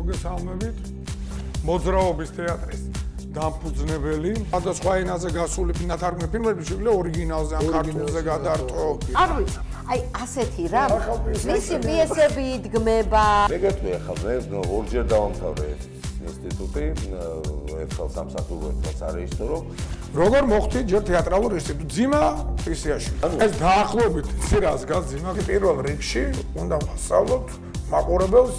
მოგესალმებით. მოძრაობის თეატრის დამფუძნებელი. სხვადასხვა ენაზე გასული ნათარგმნი ფილმები შეგვიძლია ორიგინალზე ან ქართულზე გადაარტყო. არ ვიცი, აი ასეთი რა. მისი პიესები იდგმება. მეგეთმე ახლა მე ორჯერ დავამთავრე ინსტიტუტი, ერთხელ სამსახურო, ერთხელ სარეჟისორო. როგორ მოხდი ჯერ თეატრალურ ინსტიტუტში? ძიმა ისიაში. ეს დაახლოებით ისე რას გას ძიმა პირველ რიგში უნდა ვასწავლოთ მაყურებელს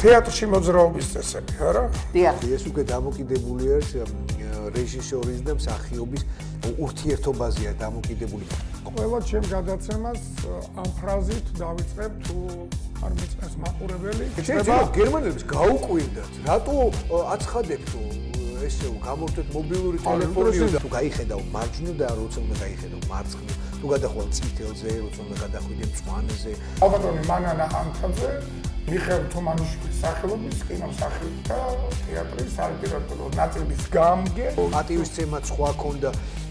თეატრში მოძრაობის წესები, არა? დიახ. ეს უკვე დამოკიდებული არის რეჟისორის და მსახიობის ურთიერთობაზეა დამოკიდებული. ყველა ჩემ გადაცემას ამ ფრაზით დავიწყებ თუ არ მიწყენს მაყურებელი. შეიძლება გერმანელებს გაუკვირდათ, რატო აცხადებთ ესე გამოვთეთ მობილური ტელეფონი და თუ გაიხედავ მარჯვნივ და როცა უნდა გაიხედავ მარცხნივ, თუ გადახვალ წითელზე, როცა უნდა გადახვიდე მწვანეზე. ალბათონი მანანა ანთაძე მიხეილ თუმანიშვილის სახელობის კინომსახიობი და თეატრის სალიტერატურო ნაწილების გამგე. პატივისცემაც სხვა ქონდა.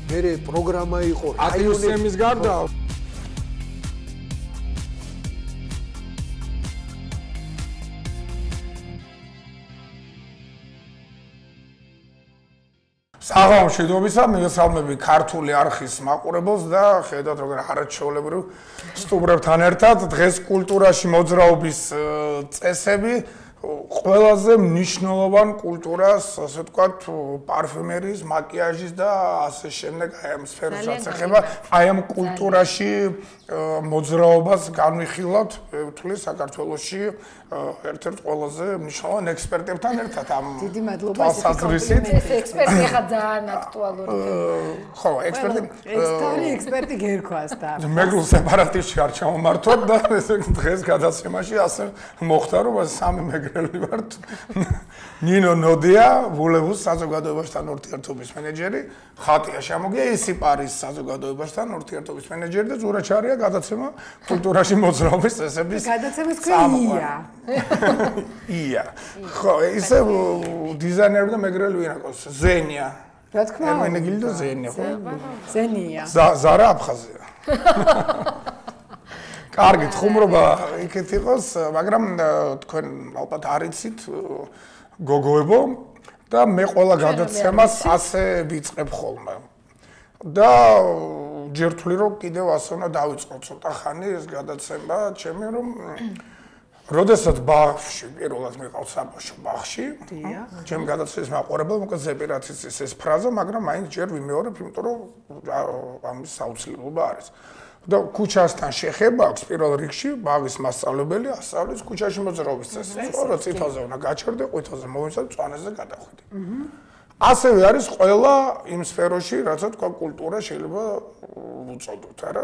მერე პროგრამა იყო პატივისცემის გარდა საღამო მშვიდობისა, მივესალმები ქართული არხის მაყურებელს და ხედავთ როგორ არაჩვეულებრივ სტუმრებთან ერთად დღეს კულტურაში მოძრაობის წესები ყველაზე მნიშვნელოვან კულტურას, ასე ვთქვათ, პარფიუმერიის, მაკიაჟის და ასე შემდეგ აი ამ სფეროს რაც ეხება, აი ამ კულტურაში მოძრაობას განვიხილავთ, ვთვლი საქართველოში ერთ-ერთ ყველაზე მნიშვნელოვან ექსპერტებთან ერთად ამ დიდი მადლობა თვალსაზრისით. ეს ექსპერტი ხა ძალიან აქტუალური. ხო, ექსპერტი ექსტარი ექსპერტი გერქვას და მეგრულ სეპარატისტში არ ჩამომართვათ და ესე დღეს გადაცემაში ასე მოხდა რომ სამი მეგრელი ვართ. ნინო ნოდია, ვულევუს საზოგადოებასთან ურთიერთობის მენეჯერი, ხატია შემოგია ისიპარის საზოგადოებასთან ურთიერთობის მენეჯერი და ზურაჩარია გადაცემა კულტურაში მოძრაობის წესების გადაცემის ქვია. ია. ხო, ისე დიზაინერი და მეგრელი ვინ აქვს? ზენია. რა თქმა უნდა. მენეგილი და ზენია, ხო? ზენია. ზარა აფხაზია. კარგით, ხუმრობა იქით იყოს, მაგრამ თქვენ ალბათ არ იცით გოგოებო და მე ყველა გადაცემას ასე ვიწყებ ხოლმე. და ჯერ ვთვლი რომ კიდევ ასე უნდა დავიწყო ცოტა ხანი ეს გადაცემა, ჩემი რომ როდესაც ბაღში პირველად მიყავ საბავშვო ბაღში, ჩემი გადაცემის მაყურებელ მოკლედ ზეპირაც იცის ეს ფრაზა, მაგრამ მაინც ჯერ ვიმეორებ, იმიტომ რომ ამის საუცილებლობა არის. და ქუჩასთან შეხება აქვს პირველ რიგში ბაღის მასწავლებელი ასწავლის ქუჩაში მოძრაობის წესს. სწორად წითელზე უნდა გაჩერდე, ყვითელზე მოვიცადე, მწვანეზე გადახვიდე. ასევე არის ყველა იმ სფეროში, რასაც თქვა კულტურა შეიძლება უწოდოთ, არა?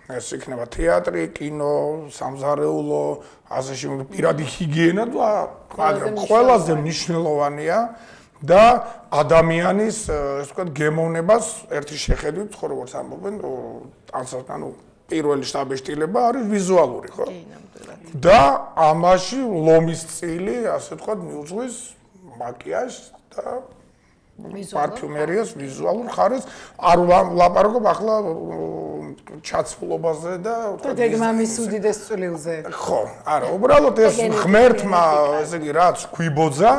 ეს იქნება თეატრი, კინო, სამზარეულო, ასე შემდეგ, პირადი ჰიგიენა და მაგრამ ყველაზე მნიშვნელოვანია და ადამიანის, ასე ვთქვათ, გემოვნებას ერთი შეხედვით, ხო როგორც ამბობენ, ანუ პირველი შტაბეშტილება არის ვიზუალური, ხო? და ამაში ლომის წილი, ასე ვთქვათ, მიუძღვის მაკიაჟს და პარფიუმერიას ვიზუალურ ხარისხს. არ ვლაპარაკობ ახლა ჩაცმულობაზე და ვთქვათ, გეგმამის უდიდეს წვლილზე. ხო, არა, უბრალოდ ეს ღმერთმა, ესე იგი, რაც გვიბოძა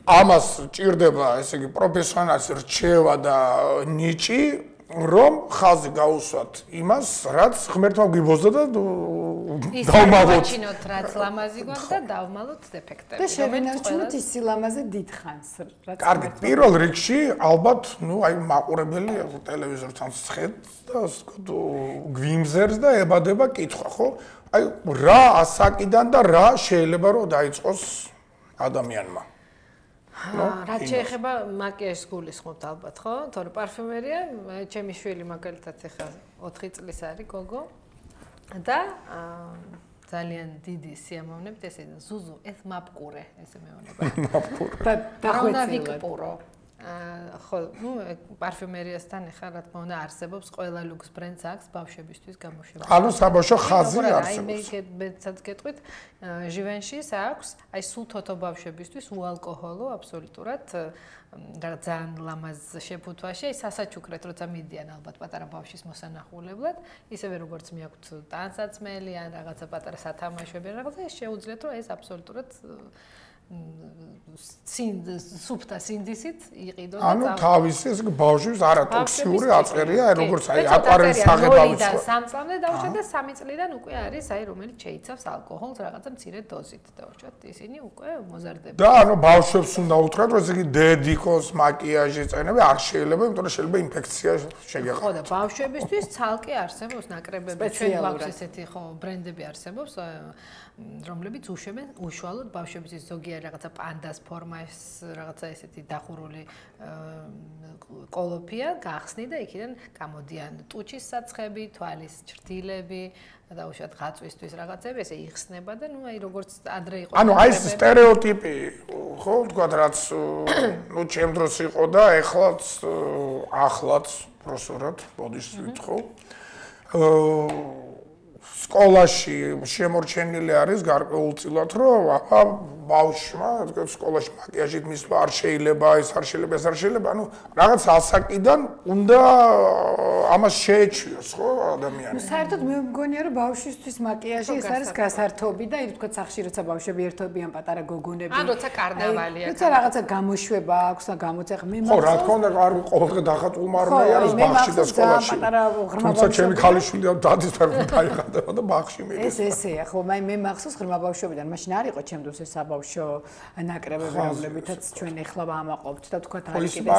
ამას ჭირდება, ესე იგი, პროფესიონალის რჩევა და ნიჭი, რომ ხაზი გაუსვათ იმას, რაც ღმერთმა გვიბოძა და დავმალოთ. ისინოთ რაც ლამაზი გვაქვს და დავმალოთ დეფექტები. და შევინარჩუნოთ ის სილამაზე დიდხანს, რაც კარგი, პირველ რიგში ალბათ, აი მაყურებელი ტელევიზორთან სხედს და ასე ვთქვათ, გვიმზერს და ებადება კითხვა, ხო? აი რა ასაკიდან და რა შეიძლება რომ დაიწყოს ადამიანმა? რაც შეეხება მაკიაჟს გულისხმობთ ალბათ, ხო? თორე პარფიუმერია, ჩემი შვილი მაგალითად ეხლა 4 წლის არის გოგო და ძალიან დიდი სიამოვნებით ესე ზუზუ ეს მაპკურე ესე მეუბნება. მაპკურე. და დახვეწილებ. ვიკპურო. ხო, ну, პარფიუმერიასთან ეხლა რა თქმა უნდა არსებობს ყველა ლუქს ბრენდს აქვს ბავშვებისთვის გამოშვება. ანუ საბავშვო ხაზი არსებობს. აი მეცად გეტყვით, ჟივენშის აქვს, აი სულ თოთო ბავშვებისთვის უალკოჰოლო აბსოლუტურად რა ძალიან ლამაზ შეფუთვაში, აი სასაჩუქრეთ როცა მიდიან ალბათ პატარა ბავშვის მოსანახულებლად, ისევე როგორც მიაქვთ ტანსაცმელი ან რაღაცა პატარა სათამაშოები ან რაღაცა, ეს შეუძლიათ რომ ეს აბსოლუტურად სუფთა სინდისით იყიდო და ანუ თავისი ეს ბავშვის არატოქსიური აწყერია, აი როგორც აი აკვარელის საღებავით. 3 წლამდე დავუშვათ და 3 წლიდან უკვე არის აი რომელიც შეიცავს ალკოჰოლს რაღაცა მცირე დოზით დავუშვათ ისინი უკვე მოზარდები. და ანუ ბავშვებს უნდა უთხრათ რომ ესე იგი დედიკოს მაკიაჟი წენები არ შეიძლება, იმიტომ რომ შეიძლება ინფექცია შეგეყო. ხო და ბავშვებისთვის ცალკე არსებობს ნაკრებები, ჩვენ გვაქვს ესეთი ხო ბრენდები არსებობს რომლებიც უშვებენ უშუალოდ ბავშვებისთვის ზოგიერთი რაღაცა პანდას ფორმას რაღაცა ესეთი დახურული კოლოფია გახსნი და იქიდან გამოდიან ტუჩის საცხები, თვალის ჭრდილები და უშუალოდ ღაწვისთვის რაღაცები ესე იხსნება და ნუ აი როგორც ადრე იყო ანუ აი ეს სტერეოტიპი ხო თქვათ რაც ნუ ჩემ დროს იყო და ახლაც პროფესორად ბოდიშ ვითხო სკოლაში შემორჩენილი არის გარკვეულწილად რომ აბა ბავშვმა სკოლაში მაკიაჟით მისვლა არ შეიძლება ეს არ შეიძლება ეს არ შეიძლება ანუ რაღაც ასაკიდან უნდა ამას შეეჩვიოს ხო ადამიანი საერთოდ მე მგონია რომ ბავშვისთვის მაკიაჟი ეს არის გასართობი და იქ თქვა სახში როცა ბავშვები ერთობიან პატარა გოგონები ან როცა კარნავალია როცა რაღაცა გამოშვება აქვს და გამოწეხ მე ხო რა თქმა უნდა არ ყოველდღე დახატულმა არ უნდა არის ბავშვი და სკოლაში თუმცა ჩემი ქალიშვილი დადის ფერმ დაიხატება და ბავშვი მიდის ესეა ხო მე მახსოვს ღრმა ბავშვობიდან მაშინ არ იყო ჩემთვის ეს საბავშვო ნაკრებები რომლებითაც ჩვენ ეხლა ვამაყობთ და თქვა არის კიდე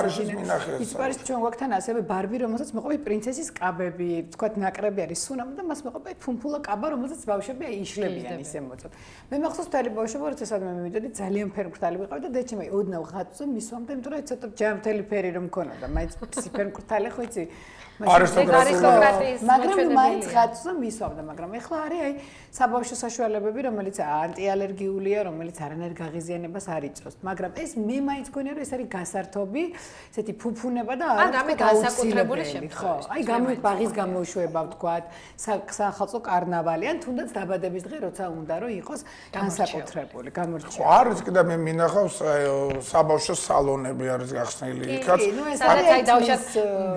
ის პარიზში ჩვენ გვაქვს ასევე ბარბი რომელსაც მეყვები პრინცესის კაბები თქვა ნაკრები არის სუნამ და მას მეყვები ფუმფულა კაბა რომელსაც ბავშვები იშლებიან ისე მოწოთ მე მახსოვს თალი ბავშვობა როცა სადმე მივიდოდი ძალიან ფერმკრთალი ვიყავი და დეჩემ აი ოდნავ ღაწვ მისვამდა იმიტომ რომ ცოტა ჯამთელი ფერი რომ მქონოდა მაინც ფერმკრთალი ხო იცი არისტოკრატიის მაგრამ მაინც ღაწვ მისვამდა მაგრამ ეხლა არის აი საბავშვო საშუალებები რომელიც ანტიალერგიულია რომელიც არანაირ გაღიზიანებას არ იწვევს მაგრამ ეს მე მაინც გონია რომ ეს არის გასართობი ესეთი ფუფუნება და არა განსაკუთრებული შემთხვევა აი გამოგბაღის გამოშვება ვთქვათ სახალხო კარნავალი ან თუნდაც დაბადების დღე როცა უნდა რომ იყოს განსაკუთრებული გამორჩეული ხო არის კიდე მე მინახავს საბავშვო სალონები არის გახსნილი იქაც სადაც აი დავშათ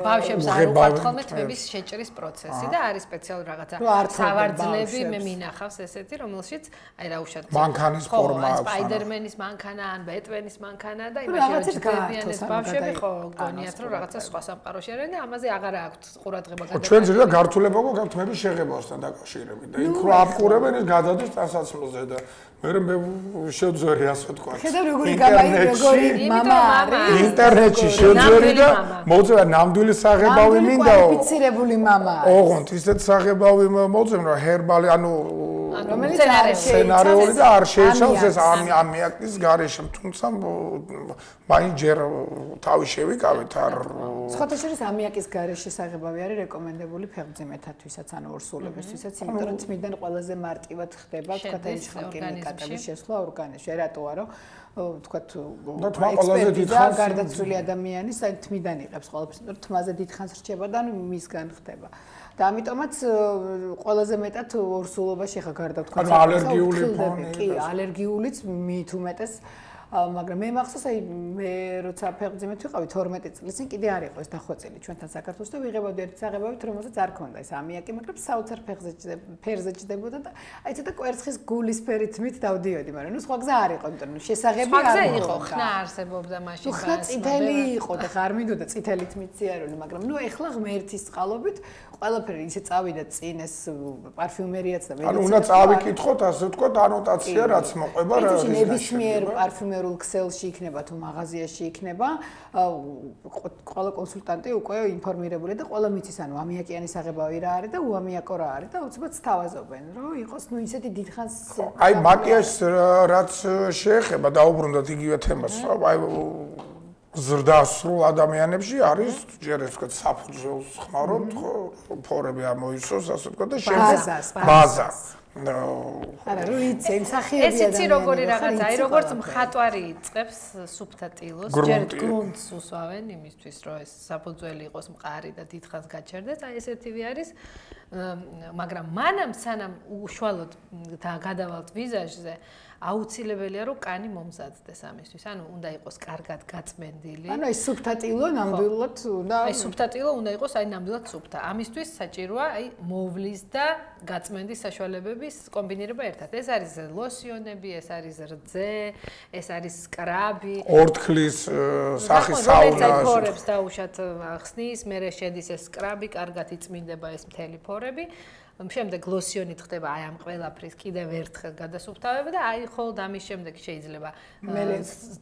ბავშვებს არ უყვართ ხოლმე თმების შეჭრის პროცესი და არის სპეციალური რაღაცა სავარძლები მე მინახავს ესეთი რომელშიც აი რა უშად მანქანის ფორმა აქვს სპაიდერმენის მანქანა ან ბეტმენის მანქანა და იმაში ჯდებიან ეს ბავშვები ხო გონიათ რომ რაღაცა სხვა სამყაროში არიან და ამაზე აღარა აქვთ ყურადღება გადაგება ჩვენ ზედა გართულება გვაქვს თმების შეღებასთან დაკავშირებით და იქ რა აფყურებენ ის გადადის ტანსაცმელზე და მე შევძვერი ასე თქვა ხედავ როგორი გამაი როგორი მამა არის ინტერნეტში შევძვერი და მოძრა ნამდვილი საღებავი მინდაო კვალიფიცირებული მამა ოღონდ ისეთ საღებავი მოძებნ რომ ჰერბალი ანუ რომელიც სცენარიული და არ შეიცავს ეს ამიაკის გარეშე თუმცა მაინც ჯერ თავი შევიკავეთ არ სხვათა შორის ამიაკის გარეშე საღებავი არის რეკომენდებული ფეხმძიმეთათვისაც ანუ ორსულებისთვისაც იმიტომ რომ თმიდან ყველაზე მარტივად ხდება თქვათ ეს ხალხის შესვლა ორგანიზმში რატოა რომ თქვათ ექსპერტიზა გარდაცვლილი ადამიანის აი თმიდან იღებს ყველაფერს იმიტომ რომ თმაზე დიდხანს რჩება და ანუ მისგან ხდება და ამიტომაც ყველაზე მეტად ორსულობაში ხა გარდა თქვა ალერგიული ფონი კი ალერგიულიც მით უმეტეს მაგრამ მე მახსოვს აი მე როცა ფეხმძიმეთ ვიყავი 12 წლის წინ კიდე არ იყო ეს დახვეწილი ჩვენთან საქართველოს და ვიღებოდი ერთ საღებავით რომელსაც არ ქონდა ეს ამიაკი მაგრამ საოცარ ფერზე ჭდებოდა და აი ცოტა კვერცხის გულისფერი თმით დავდიოდი მაგრამ ნუ სხვა გზა არ იყო იმიტომ რომ შესაღები არ იყო ხნა არსებობდა მაშინ ხნა წითელი იყო და ხარ მინდოდა წითელი თმით სიარული მაგრამ ნუ ეხლა ღმერთის წყალობით ყველაფერი ისე წავიდა წინ ეს პარფიუმერიაც და ანუ უნდა წავიკითხოთ ასე ვთქვათ ანოტაცია რაც მოყვება რა ის ნებისმიერ პარფიუმერულ ქსელში იქნება თუ მაღაზიაში იქნება ყველა კონსულტანტი უკვე ინფორმირებული და ყველა მიცის ანუ ამიაკიანი საღებავი რა არის და უამიაკო რა არის და უცბად სთავაზობენ რომ იყოს ნუ ისეთი დიდხანს აი მაკიაჟს რაც შეეხება დაუბრუნდათ იგივე თემას აი ზრდასრულ ადამიანებში არის ჯერ ეს ვთქვათ საფუძველს ხმარობთ ხო ფორები ამოისოს ასე ვთქვათ და შემდეგ ბაზას არა, რო იცი, მსახიობი ეს იცი როგორი რაღაცა, აი როგორც მხატვარი იწყებს სუფთა ტილოს, ჯერ გრუნტს უსვავენ იმისთვის, რომ ეს საფუძველი იყოს მყარი და დიდხანს გაჩერდეს, აი ესეთივე არის, მაგრამ მანამ სანამ უშუალოდ გადავალთ ვიზაჟზე, აუცილებელია რომ კანი მომზადდეს ამისთვის. ანუ უნდა იყოს კარგად გაწმენდილი. ანუ ეს სუფთა ტილო ნამდვილად უნდა აი სუფთა ტილო უნდა იყოს აი ნამდვილად სუფთა. ამისთვის საჭიროა აი მოვლის და გაწმენდის საშუალებების კომბინირება ერთად. ეს არის ლოსიონები, ეს არის რძე, ეს არის სკრაბი. ორთქლის სახის საუნა. აი ფორებს დაუშვათ ხსნის, მერე შედის ეს სკრაბი, კარგად იწმინდება ეს მთელი ფორები. შემდეგ ლოსიონით ხდება აი ამ ყველაფრის კიდევ ერთხელ გადასუფთავება და აი ხოლმე ამის შემდეგ შეიძლება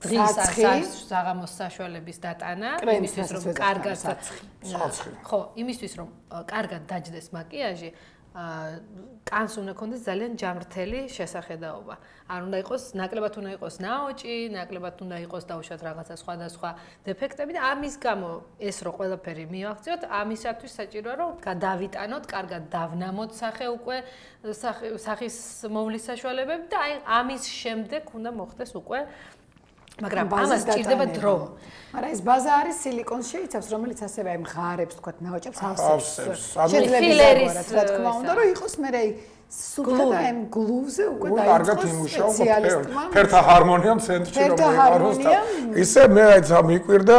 დღის საღამოს საშუალების დატანა, იმისთვის რომ კარგად საცხი. ხო, იმისთვის რომ კარგად დაჯდეს მაკიაჟი, კანს უნდა ქონდეს ძალიან ჯამრთელი შესახედაობა. არ უნდა იყოს, ნაკლებად უნდა იყოს ნაოჭი, ნაკლებად უნდა იყოს დაუშვათ რაღაცა სხვადასხვა დეფექტები და ამის გამო ეს რო ყველაფერი მივაღწიოთ, ამისათვის საჭიროა რომ გადავიტანოთ, კარგად დავნამოთ სახე უკვე სახის მოვლის საშუალებები და აი ამის შემდეგ უნდა მოხდეს უკვე მაგრამ ამას ჭირდება დრო. მაგრამ ეს ბაზა არის სილიკონს შეიცავს, რომელიც ასევე აი მღარებს, თქვა ნაოჭებს ავსებს. ფილერის რა თქმა უნდა, რომ იყოს მე აი სუფთა და ამ გლუვზე უკვე დაიწყოს სპეციალისტმა. ფერთა ჰარმონიამ ცენტრში რომ მოიყაროს და ისე მე აი მიკვირდა,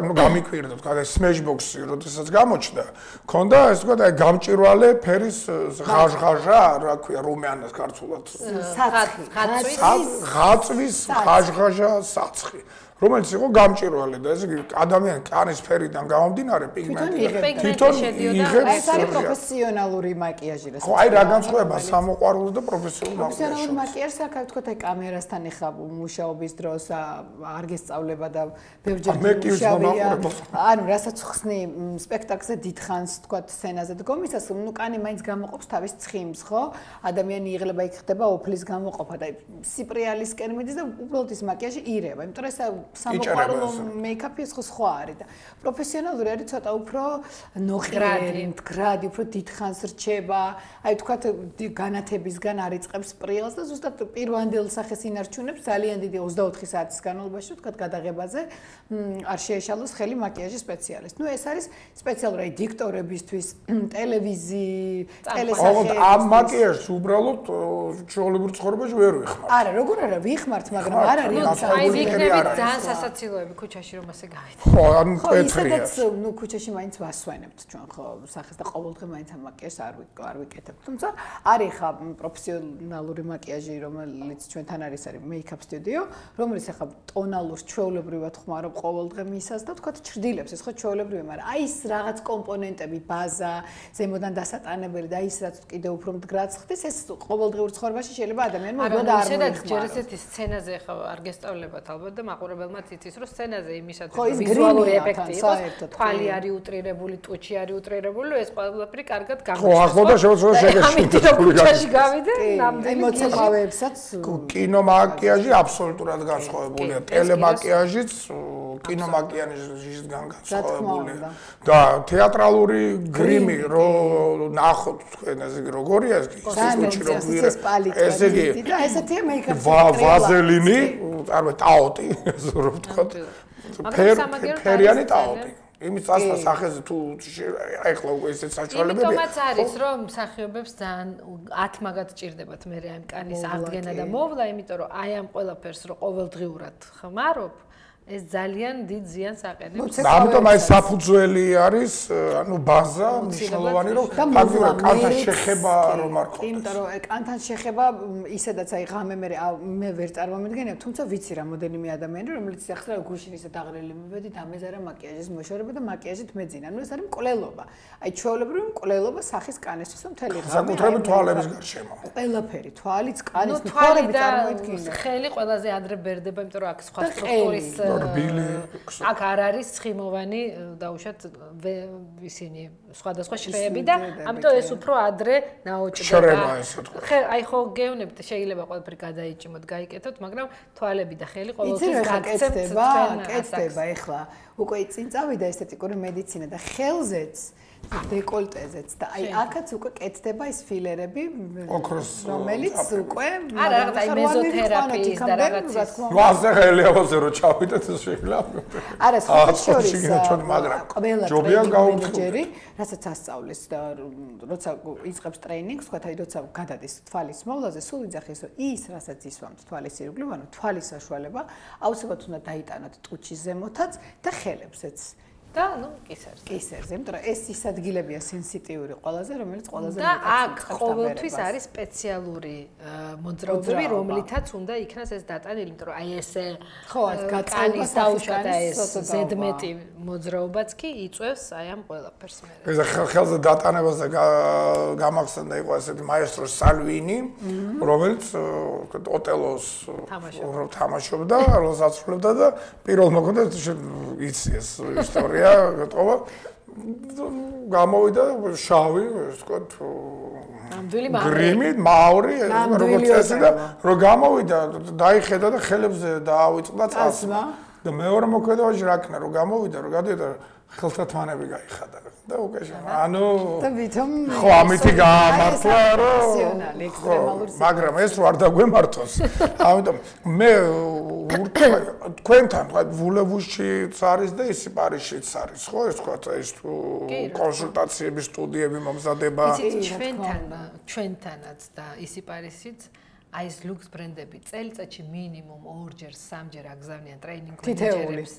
ნუ გამიკვირდა, თქვა ეს სმეშბოქსი, როდესაც გამოჩნდა, ქონდა ეს თქვა აი გამჭვირვალე ფერის ღაჟღაჟა, რა ქვია, რუმიანას ქართულად. ღაწვის ღაჟღაჟა საცხი. რომელიც იყო გამჭვირვალე და ეს ადამიანი კანის ფერიდან გამომდინარე პიგმენტი თვითონ იღებს ეს არის პროფესიონალური მაკიაჟი რა ხო აი რა განსხვავება სამოყვარულო და პროფესიონალური მაკიაჟი პროფესიონალური მაკიაჟს აქ თქვა აი კამერასთან ეხა მუშაობის დროს არ გესწავლება და ბევრჯერ მუშავია ანუ რასაც ხსნი სპექტაკლზე დიდხანს თქვა სცენაზე დგომისას ნუ კანი მაინც გამოყოფს თავის ცხიმს ხო ადამიანი იღლება იქ ხდება ოფლის გამოყოფა და სიპრიალისკენ მიდის და უბრალოდ ის მაკიაჟი ირევა იმიტომ რომ ეს სამოყვარულო მეიქაპი ეს სხვა არის და პროფესიონალური არის ცოტა უფრო ნოყიერი, მდგრადი, უფრო დიდხანს რჩება, აი თქვათ განათებისგან არიწყებს პრიალს და ზუსტად პირვანდელ სახეს ინარჩუნებს ძალიან დიდი 24 საათის განმავლობაში თქვათ გადაღებაზე არ შეეშალოს ხელი მაკიაჟის სპეციალისტს. ნუ ეს არის სპეციალური აი დიქტორებისთვის, ტელესახელების ამ მაკიაჟს უბრალოდ ჩვეულებრივ ცხოვრებაში ვერ ვიხმართ. არა, როგორ არა, ვიხმართ, მაგრამ არ არის აი ვიქნებით ძალიან სასაცილოები ქუჩაში რომ ასე გავიდე. ხო, ანუ პეტრია. ისედაც ნუ ქუჩაში მაინც ვასვენებთ ჩვენ ხო სახეს და ყოველდღე მაინც ამ მაკიაჟს არ ვიკეთებთ. თუმცა არის ხა პროფესიონალური მაკიაჟი, რომელიც ჩვენთან არის მეიქაპ სტუდიო, რომელიც ახლა ტონალურს ჩვეულებრივად ხმარობ ყოველდღე მისას და თქვა ჩრდილებს ეს ხო ჩვეულებრივი, მაგრამ აი ეს რაღაც კომპონენტები, ბაზა, ზემოდან დასატანებელი და ის რაც კიდევ უფრო მდგრადს ხდის, ეს ყოველდღიურ ცხოვრებაში შეიძლება ადამიანმა უბრალოდ არ მოიხმაროს. ჯერ ესეთი სცენაზე ხა არ გესწავლებათ ალბათ და მაყურებელმა იცის რომ სცენაზე იმისათვის ვიზუალური ეფექტი იყოს, თვალი არის უტრირებული, ტუჩი არის უტრირებული, ეს ყველაფერი კარგად გამოჩნდა. ხო, ახლა და შემოწმება შეგეშლი. ამიტომ ქუჩაში გავიდე, ნამდვილი მოცეკვავეებსაც კინომაკიაჟი აბსოლუტურად განსხვავებულია. ტელემაკიაჟიც კინომაკიაჟისგან განსხვავებულია. და თეატრალური გრიმი რო ნახოთ თქვენ ესე იგი როგორია ეს ტუჩი როგორია ესე იგი და ესეთია მეიქაპი ვაზელინი არვე ტაოტი ზურობ თქვათ ფერიანი ტაოტი იმის წასვლა სახეზე თუ ეხლა უკვე ისეთ საშუალებებია იმიტომაც არის რომ მსახიობებს ძალიან 10 მაგათ ჭირდებათ მე ამ კანის აღდგენა და მოვლა იმიტომ რომ აი ამ ყველაფერს რო ყოველდღიურად ხმარობ ეს ძალიან დიდ ზიანს აყენებს. ამიტომ აი საფუძველი არის, ანუ ბაზა, მნიშვნელოვანი რომ ფაქტობრივად კანთან შეხება რომ არ ქონდეს. იმიტომ რომ კანთან შეხება ისედაც აი ღამე მე ვერ წარმომედგენია, თუმცა ვიცი რა მოდელიმე ადამიანი რომელიც ახლა გუშინ ისე დაღრელი მივედი და ამეზარა მაკიაჟის მოშორება და მაკიაჟით მეძინა. ანუ ეს არის მკვლელობა. აი ჩვეულებრივი მკვლელობა სახის კანისთვის მთელი ღამე. საკუთრებით თვალების გარშემო. ყველაფერი, თვალიც, კანის, თვალები წარმოიდგინე. ხელი ყველაზე ადრე ბერდება, იმიტომ რომ აქ სხვა სტრუქტურის აქ არ არის ცხიმოვანი დაუშვათ ისინი სხვადასხვა შრეები და ამიტომ ეს უფრო ადრე შრება ესე თქვა. აი ხო გეუბნებით შეიძლება ყველაფერი გადაიჭიმოთ, გაიკეთოთ, მაგრამ თვალები და ხელი ყოველთვის გაგცემთ კეთდება ეხლა. უკვე წინ წავიდა ესთეტიკური მედიცინა და ხელზეც დეკოლტეზეც და აი აქაც უკვე კეთდება ის ფილერები, რომელიც უკვე არა რაღაც აი მეზოთერაპიის და რაღაცის. ვაზე ხელიავაზე რო ჩავიდეთ ეს შეიძლება. არა, შორის ყველა მენეჯერი, რასაც ასწავლის და როცა იწყებს ტრეინინგს, თქვა აი როცა გადადის თვალის მოვლაზე, სულ იძახის რომ ის რასაც ისვამთ თვალის ირგვლივ, ანუ თვალის საშუალება, აუცილებლად უნდა დაიტანოთ ტუჩის ზემოთაც და ხელებზეც. და ნუ კისერზე. კისერზე, იმიტომ რომ ეს ის ადგილებია სენსიტიური ყველაზე, რომელიც ყველაზე და აქ ყოველთვის არის სპეციალური მოძრაობები, რომლითაც უნდა იქნას ეს დატანილი, იმიტომ რომ აი ესე ხო, კანის დაუშვათ ეს ზედმეტი მოძრაობაც კი იწევს აი ამ ყველაფერს მე. ეს ხელზე დატანებაზე გამახსენდა იყო ესეთი მაესტრო სალვინი, რომელიც ოტელოს თამაშობდა, როლს აცრულებდა და პირველ მოქმედად იცი ეს ისტორია გეტყობა გამოვიდა შავი ეს თქვა გრიმი მაური როგორც წესი და რომ გამოვიდა დაიხედა და ხელებზე დაავიწყდა წასმა და მეორე მოქმედებაში რა ქნა რომ გამოვიდა რომ გადაიდა ხელთათმანები გაიხადა და უკვე ანუ და ვითომ ხო ამითი გაამართლა რომ ექსტრემალური მაგრამ ეს რო არ დაგვემართოს ამიტომ მე თქვენთან ვულევუშიც არის და ისი პარიზშიც არის ხო ეს თქვა ეს კონსულტაციების სტუდიები მომზადება ჩვენთანაც და ისი პარიზშიც აი ეს ლუქს ბრენდები წელიწადში მინიმუმ 2-ჯერ 3-ჯერ აგზავნიან ტრეინინგ მენეჯერებს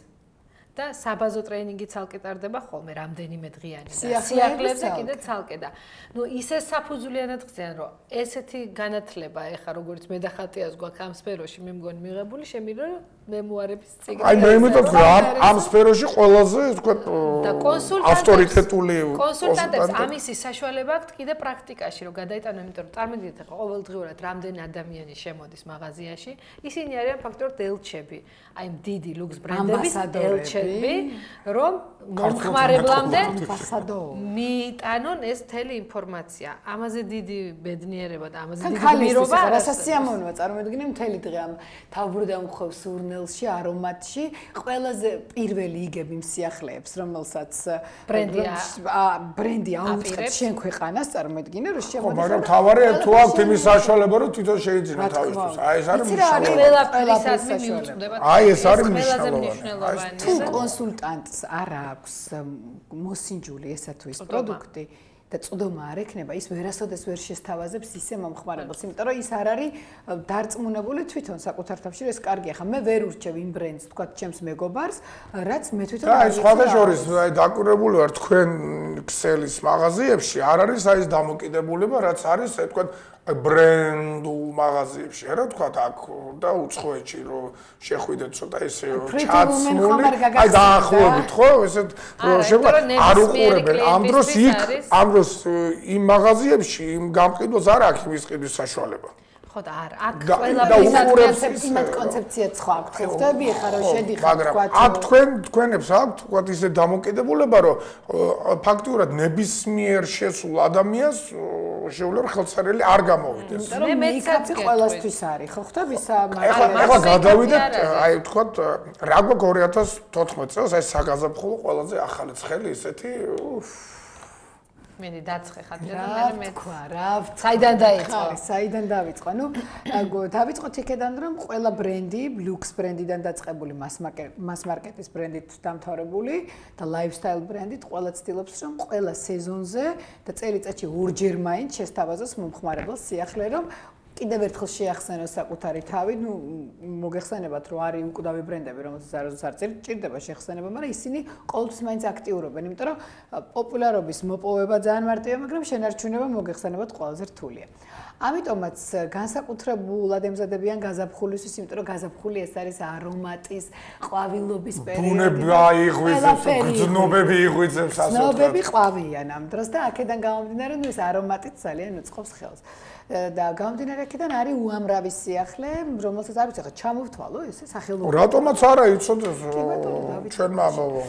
და საბაზო ტრეინინგი ცალკე ტარდება ხოლმე რამდენიმე დღიანი და სიახლეებზე კიდე ცალკე და ნუ ისე საფუძვლიანად ხსიან რომ ესეთი განათლება ეხა როგორც მე და ხატიას გვაქვს ამ სფეროში მე მგონი მიღებული შემიძლია მემუარების წიგნი აი მე იმიტომ ვთქვა ამ სფეროში ყველაზე თქვა ავტორიტეტული კონსულტანტებს ამისი საშუალება აქვს კიდე პრაქტიკაში რომ გადაიტანონ იმიტომ რომ წარმოგიდგენთ ეხა ყოველდღიურად რამდენი ადამიანი შემოდის მაღაზიაში ისინი არიან ფაქტორად ელჩები აი დიდი ლუქს ბრენდების ელჩები რომ მომხმარებლამდე მიიტანონ ეს მთელი ინფორმაცია ამაზე დიდი ბედნიერება და ამაზე დიდი გმირობა რასაც სიამოვნოა წარმოიდგინე მთელი დღე ამ თავბრუდამხვევ სურნელში არომატში ყველაზე პირველი იგებ იმ სიახლეებს რომელსაც ბრენდი აუწყებს შენ ქვეყანას წარმოიდგინე რომ შემოდის მაგრამ თავარია თუ აქვს იმის საშუალება რომ თვითონ შეიძინა თავისთვის აი ეს არის მნიშვნელოვანი აი ეს არის მნიშვნელოვანი თუ კონსულტანტს არ აქვს მოსინჯული ესა თუ ის პროდუქტი და წვდომა არ ექნება ის ვერასოდეს ვერ შესთავაზებს ისე მომხმარებელს იმიტომ რომ ის არ არის დარწმუნებული თვითონ საკუთარ თავში ეს კარგია ხა მე ვერ ურჩევ იმ ბრენდს თქვა ჩემს მეგობარს რაც მე თვითონ აი სხვადასხვა აი დაკვირვებული ვარ თქვენ ქსელის მაღაზიებში არ არის აი ეს დამოკიდებულება რაც არის აი თქვა ბრენდულ მაღაზიებში რა თქვა აქ და უცხოეთში რომ შეხვიდეთ ცოტა ესე ჩაცმული აი დაახლოებით ხო ესეთ რომ შეგვიძლია არ უყურებენ ამ დროს იქ ამ დროს იმ მაღაზიებში იმ გამყიდვას არ აქვს იმის ყიდვის საშუალება ხო და არ აქ ყველაფერს იმათ კონცეფციაც ხო აქვს ხვდები ხა რომ შედიხარ თქვა აქ თქვენებს აქვთ თქვა ისე დამოკიდებულება რომ ფაქტიურად ნებისმიერ შესულ ადამიანს შეუძლია ხელსარელი არ გამოვიდეს მე მეცაც ყველასთვის არის ხო ხვდები ახლა გადავიდეთ აი თქვა რა გვაქვს 2014 წელს აი საგაზაფხულო ყველაზე ახალი ცხელი ისეთი მე დაცხე ხატია და მე თქვა რა საიდან დაიწყო საიდან დავიწყო ნუ დავიწყოთ იქედან რომ ყველა ბრენდი ლუქს ბრენდიდან დაწყებული მას მარკეტის ბრენდით დამთავრებული და ლაიფსტაილ ბრენდით ყველა ცდილობს რომ ყველა სეზონზე და წელიწადში 2-ჯერ მაინც შესთავაზოს მომხმარებელს სიახლე რომ კიდევ ერთხელ შეახსენოს საკუთარი თავი, ნუ მოგეხსენებათ რომ არის უკვდავი ბრენდები, რომელსაც არ ჭირდება შეხსენება, მაგრამ ისინი ყოველთვის მაინც აქტიურობენ, იმიტომ რომ პოპულარობის მოპოვება ძალიან მარტივია, მაგრამ შენარჩუნება მოგეხსენებათ ყველაზე რთულია. ამიტომაც განსაკუთრებულად ემზადებიან გაზაფხულისთვის, იმიტომ რომ გაზაფხული ეს არის არომატის, ყვავილობის პერიოდი. ბუნება იღვიძებს, გრძნობები იღვიძებს ასეთ. გრძნობები ყვავიან ამ დროს და აქედან გამომდინარე, ნუ ეს არომატიც ძალიან უწყობს ხელს. და გამომდინარე აქედან არის უამრავი სიახლე, რომელსაც არ ვიცი, ხა ჩამოვთვალო ესე სახელმწიფო. რატომაც არა იცოდეს ჩვენმა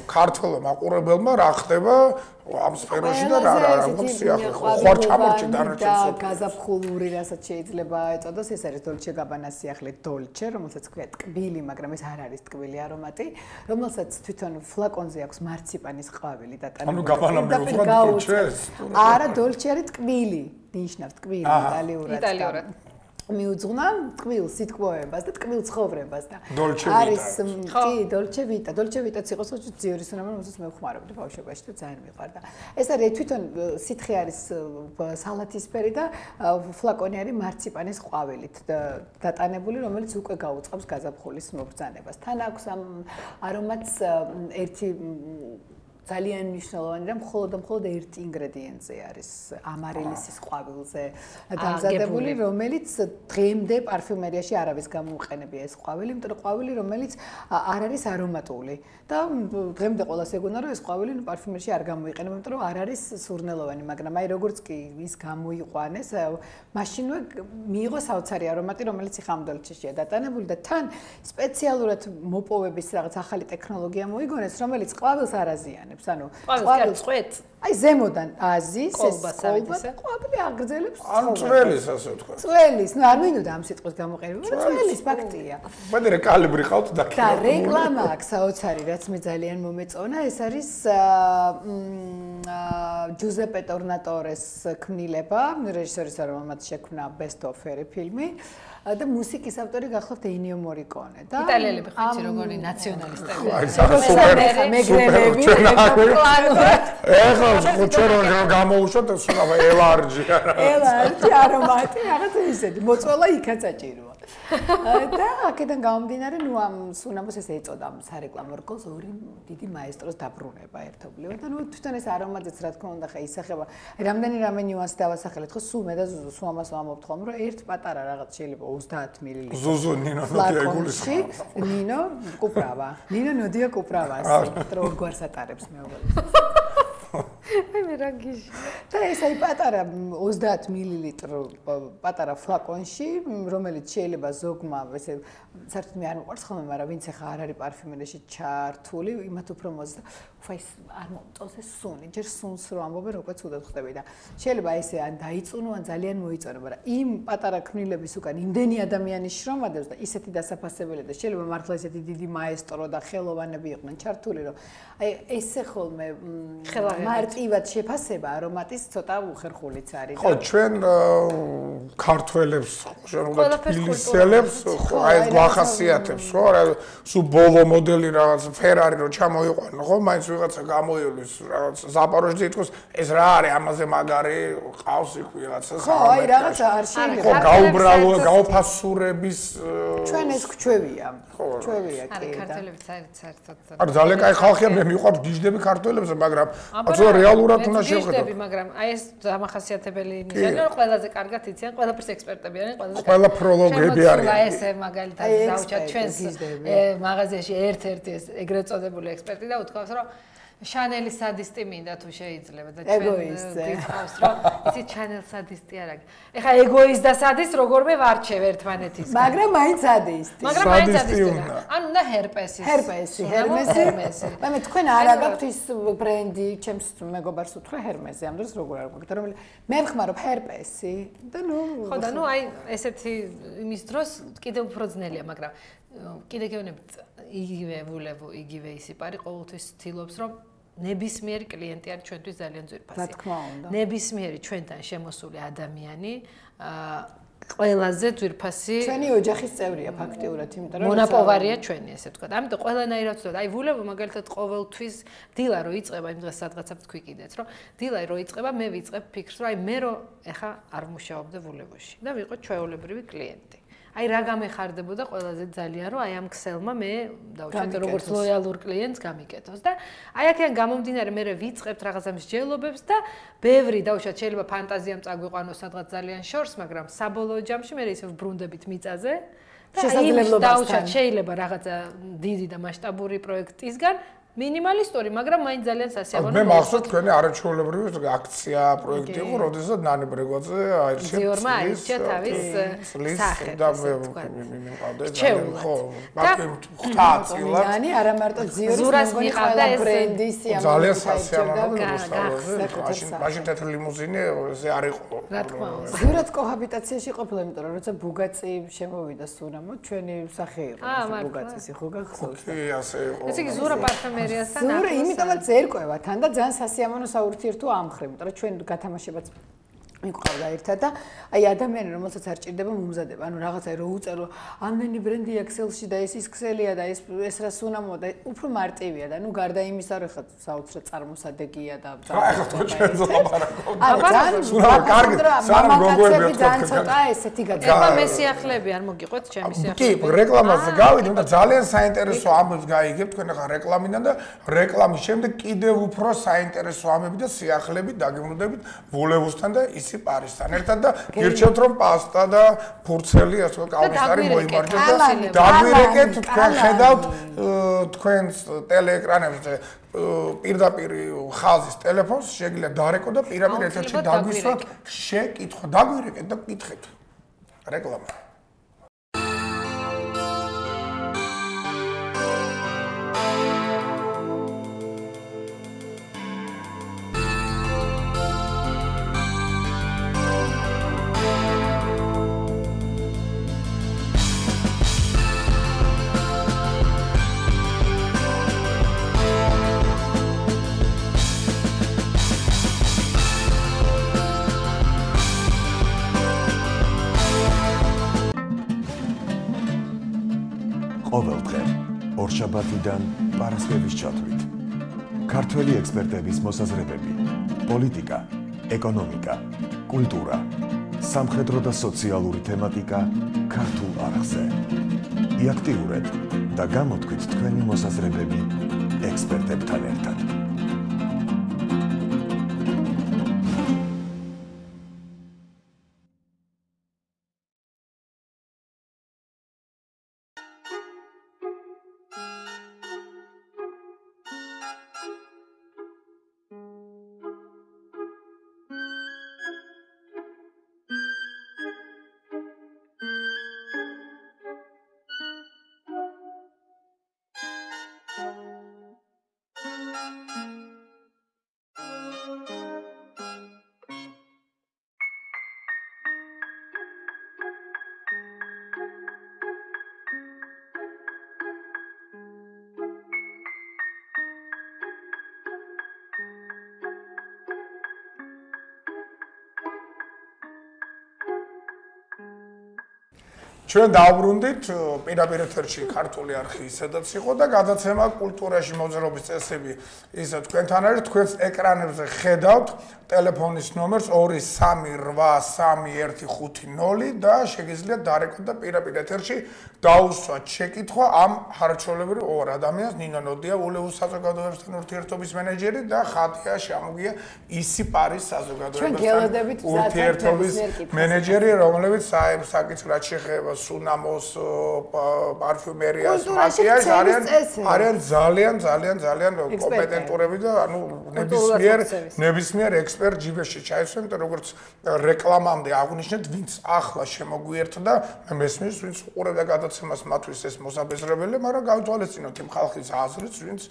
ქართველ მაყურებელმა რა ხდება ამ სფეროში და რა გვაქვს სიახლე. ხوار ჩამორჩი დანარჩენს. გაზაფხულური, რასაც შეიძლება ეწოდოს, ეს არის დოლჩე გაბანას სიახლე დოლჩე, რომელსაც ქვია ტკბილი, მაგრამ ეს არ არის ტკბილი არომატი, რომელსაც თვითონ ფლაკონზე აქვს მარციპანის ყვავილი დატანებული. ანუ გაბანა მიუძღვა დოლჩეს? არა, დოლჩე არის ტკბილი, ნიშნავს ტკბილი იტალიურად. მიუძღვნა ტკბილ სიტყვოებას და ტკბილ ცხოვრებას და არის კი დოლჩე ვიტა იყოს უცებ ძიორის უნამა რომელსაც მე ვხმარობდი ბავშვობაში და ძალიან მიყვარდა ეს არის თვითონ სითხე არის სალათისფერი და ფლაკონი არის მარციპანის ყვავილით დატანებული რომელიც უკვე გაუწყობს გაზაფხულის მობრძანებას თან აქვს ამ არომატს ერთი ძალიან მნიშვნელოვანი და მხოლოდ ერთი ინგრედიენტზე არის ამარილისის ყვავილზე დამზადებული რომელიც დღემდე პარფიუმერიაში არავის გამოუყენებია ეს ყვავილი იმიტომ რომ ყვავილი რომელიც არ არის არომატული და დღემდე ყველას ეგონა რომ ეს ყვავილი პარფიუმერიაში არ გამოიყენება იმიტომ რომ არ არის სურნელოვანი მაგრამ აი როგორც კი ის გამოიყვანეს მაშინვე მიიღო საოცარი არომატი რომელიც ხამდოლჩეშია დატანებული და თან სპეციალურად მოპოვების რაღაც ახალი ტექნოლოგია მოიგონეს რომელიც ყვავილს არ აზიანებს ანუ ყვავილს ყვეთ აი ზემოდან აზის ეს ყვავილი აგრძელებს ან წველის ასე ვთქვა წველის ნუ არ მინდოდა ამ სიტყვის გამოყენება წველის ფაქტია მე კალიბრი ყავთ და რეკლამა აქვს საოცარი რაც მე ძალიან მომეწონა ეს არის ჯუზეპე ტორნატორეს ქმნილება რეჟისორის რომელმაც შექმნა Best of Fairy ფილმი და მუსიკის ავტორი გახლავთ ენიო მორიკონე და იტალიელები ხარცი როგორი ნაციონალისტები აი სუპერ მეგრელები ეხლა ხუჩერონ გამოუშვათ სულავა ელარჯი არომატი რაღაც ისეთი მოწველა იქაც აჭიროა და აქედან გამომდინარე ნუ ამ სუნამოს ეს ეწოდა ამ სარეკლამო რგოლს ორი დიდი მაესტროს დაბრუნება ერთობლივად და ნუ თვითონ ეს არომატიც რა თქმა უნდა ხა ისახება რამდენი ნიუანსი დავასახელეთ ხო სულ მე და ზუზუ სულ ამას ვამბობთ ხოლმე რომ ერთ პატარა რაღაც შეიძლება 30 მილილიტრი ზუზუ ნინო ნოდია იგულისხმობს ნინო კუპრავა ნინო ნოდია კუპრავას რო გვარს ატარებს მეუბნები აი მე რა გიჟი და ეს აი პატარა 30 მილილიტრი პატარა ფლაკონში რომელიც შეიძლება ზოგმა ესე საერთოდ მე არ მიყვარს ხოლმე მაგრამ ვინც ახლა არ არის პარფიუმერიაში ჩართული იმათ უფრო მოძდა უфаის არ მომწონს ეს სუნი ჯერ სუნს რო ამბობენ უკვე ცუდად ხდები და შეიძლება ესე ან დაიწუნო ან ძალიან მოიწონო მაგრამ იმ პატარა ქმნილების უკან იმდენი ადამიანის შრომადებს და ისეთი დასაფასებელი და შეიძლება მართლა ესეთი დიდი მაესტრო და ხელოვანები იყვნენ ჩართული რომ აი ესე ხოლმე მარტივად შეფასება არომატის ცოტა უხერხულიც არის ხო ჩვენ ქართველებს შეიძლება თბილისელებს აი ახასიათებს ხო რა სულ ბოლო მოდელი რაღაც ფერარი რო ჩამოიყვანო ხო მაინც ვიღაცა გამოივლეს რაღაც ზაპოროჟზე იტყვის ეს რა არის ამაზე მაგარი ყავს იქ ვიღაცა ხო აი რაღაცა არ შეიძლება ხო გაუბრალო გაუფასურების ჩვენ ეს გვჩვევია ჩვევია კი არა ქართველებიც არის საერთოდ არა ძალიან კაი ხალხია მე მიყვარს გიჟდები ქართველებს მაგრამ აბა რეალურად უნდა შევხედოთ მაგრამ აი ეს დამახასიათებელი ნიშანი რომ ყველაზე კარგად იციან ყველაფერს ექსპერტები არიან ყველა პროლოგები არიან აი ესე მაგალითად დავუჩათ ჩვენს მაღაზიაში ერთ-ერთი ეს ეგრეთ წოდებული ექსპერტი და უთქვას რომ შანელის სადისტი მინდა თუ შეიძლება და ჩვენ გითხავს რომ ისი შანელ სადისტი არ აქვს. ეხა ეგოისტ და სადისტ როგორმე ვარჩევ ერთმანეთის. მაგრამ მაინც სადისტი. მაგრამ მაინც სადისტი. ანუ და ჰერპესი. ჰერმესი. მე თქვენ არ აგაქვთ ის ბრენდი, ჩემს მეგობარს უთხრა ჰერმესი, ამ დროს როგორ არ გვაქვს, რომ მე ვხმარობ ჰერპესი და ნუ ხო და ნუ აი ესეთი იმის დროს კიდევ უფრო ძნელია, მაგრამ კიდე გეუბნებით იგივე ისიპარი ყოველთვის ცდილობს რომ ნებისმიერი კლიენტი არის ჩვენთვის ძალიან ძვირფასი. რა თქმა უნდა. ნებისმიერი ჩვენთან შემოსული ადამიანი ყველაზე ძვირფასი ჩვენი ოჯახის წევრია ფაქტიურად, იმიტომ რომ მონაპოვარია ჩვენი, ესე ვთქვათ. ამიტომ ყველანაირად ვთქვათ, აი ვულებო მაგალითად ყოველთვის დილა რო იწყება, იმ დღეს სადღაცაც თქვი კიდეც, რომ დილა რო იწყება, მე ვიწყებ ფიქრს, რომ აი მე რო ეხა არ მუშაობდე ვულებოში და ვიყო ჩვეულებრივი კლიენტი. აი რა გამეხარდებოდა ყველაზე ძალიან რომ აი ამ ქსელმა მე დავუშვათ როგორც ლოიალურ კლიენტს გამიკეთოს და აი აქედან გამომდინარე მე ვიწყებთ რაღაცა მსჯელობებს და ბევრი დავუშვათ შეიძლება ფანტაზიამ წაგვიყვანოს სადღაც ძალიან შორს მაგრამ საბოლოო ჯამში მე ისე ვბრუნდებით მიწაზე და შესაძლებლობასთან დავუშვათ შეიძლება რაღაცა დიდი და მასშტაბური პროექტისგან მინიმალისტური, მაგრამ მაინც ძალიან სასიამოვნო. მე მახსოვს თქვენი არაჩვეულებრივი აქცია პროექტი იყო, როდესაც ნანი ბრეგვაძე აირჩიეს. ძიორმა აირჩია თავის სახეს, და ასე მე მივყავდა ხო. ხთაწილად. ნანი არა მარტო ძიორის ზურას მიყავდა ეს ბრენდის ძალიან სასიამოვნო მაშინ თეთრი ლიმუზინი ზე არ იყო. რა თქმა უნდა. ზურაც კოჰაბიტაციაში ყოფილა, იმიტომ რომ როცა ბუგაცი შემოვიდა სურამო, ჩვენი სახე იყო ბუგაცის, ხო გახსოვს? კი, ასე იყო. ესე იგი ზურა პარფუმერიასთან ზურა იმიტომაც ერკვევა თან და ძალიან სასიამოვნო საურთიერთო ამხრე, იმიტომ რომ ჩვენ გათამაშებაც მიყავდა ერთად და აი ადამიანი რომელსაც არ ჭირდება მომზადება, ანუ რაღაცა რო უწერო ამდენი ბრენდი Excel-ში და ეს Excel-ია და ეს რა სუნამოა და უფრო მარტივია და ნუ გარდა იმისა რომ ხა საოცრად წარმოსადეგია და ახლა თქო ჩვენ ზოლაპარაკობთ. ძალიან სუნამა კარგი, სანამ გოგოები ძალიან ცოტა ესეთი გადა. ეხლა მე სიახლეები არ მოგიყვეთ ჩემი სიახლეები. კი, რეკლამაზე გავიდით და ძალიან საინტერესო ამბებს გაიგებთ თქვენ ახლა რეკლამიდან და რეკლამის შემდეგ კიდევ უფრო საინტერესო ამბები და სიახლეები დაგემრუდებით ვოლევუსთან და პარისთან ერთად და გირჩევთ რომ პასტა და ფურცელი ასე კალმისტარი მოიმარჯვეთ და დაგვირეკეთ თქვენ ხედავთ თქვენს ტელეეკრანებზე პირდაპირ ხაზის ტელეფონს შეგიძლიათ დარეკო და პირამიდ ეთერში დაგვისვათ შეკითხვა დაგვირეკეთ და კითხეთ რეკლამა ყოველდღე ორშაბათიდან პარასკევის ჩათვლით. ქართველი ექსპერტების მოსაზრებები, პოლიტიკა, ეკონომიკა, კულტურა, სამხედრო და სოციალური თემატიკა ქართულ არხზე. იაქტიურეთ და გამოთქვით თქვენი მოსაზრებები ექსპერტებთან ერთად. ჩვენ დავბრუნდით პირდაპირ ეთერში ქართული არხი სადაც იყო და გადაცემა კულტურაში მოძრაობის წესები ისა თქვენთან არის თქვენს ეკრანებზე ხედავთ ტელეფონის ნომერს 23831550 და შეგიძლიათ დარეკოთ და პირდაპირ ეთერში დაუსვათ შეკითხვა ამ հարցოლებრივ ორ ადამიანს ნინო ნოდია ულეუს საზოგადოებასთან ურთიერთობის მენეჯერი და ხატია შამუგია ისიპარის საზოგადოებასთან ურთიერთობის მენეჯერი რომლებიც საკითხად შეეხება სუნამოს პარფუმერიას მაკიაჟს არიან ძალიან კომპეტენტურები და ანუ ნებისმიერ ექსპერტ ჯიბეში ჩაისვენ და როგორც რეკლამამდე აღნიშნეთ ვინც ახლა შემოგვიერთდა მე მესმის ვინც უყურებდა გადაცემას მათთვის ეს მოსაბეზრებელი მაგრამ გავითვალისწინოთ იმ ხალხის აზრიც ვინც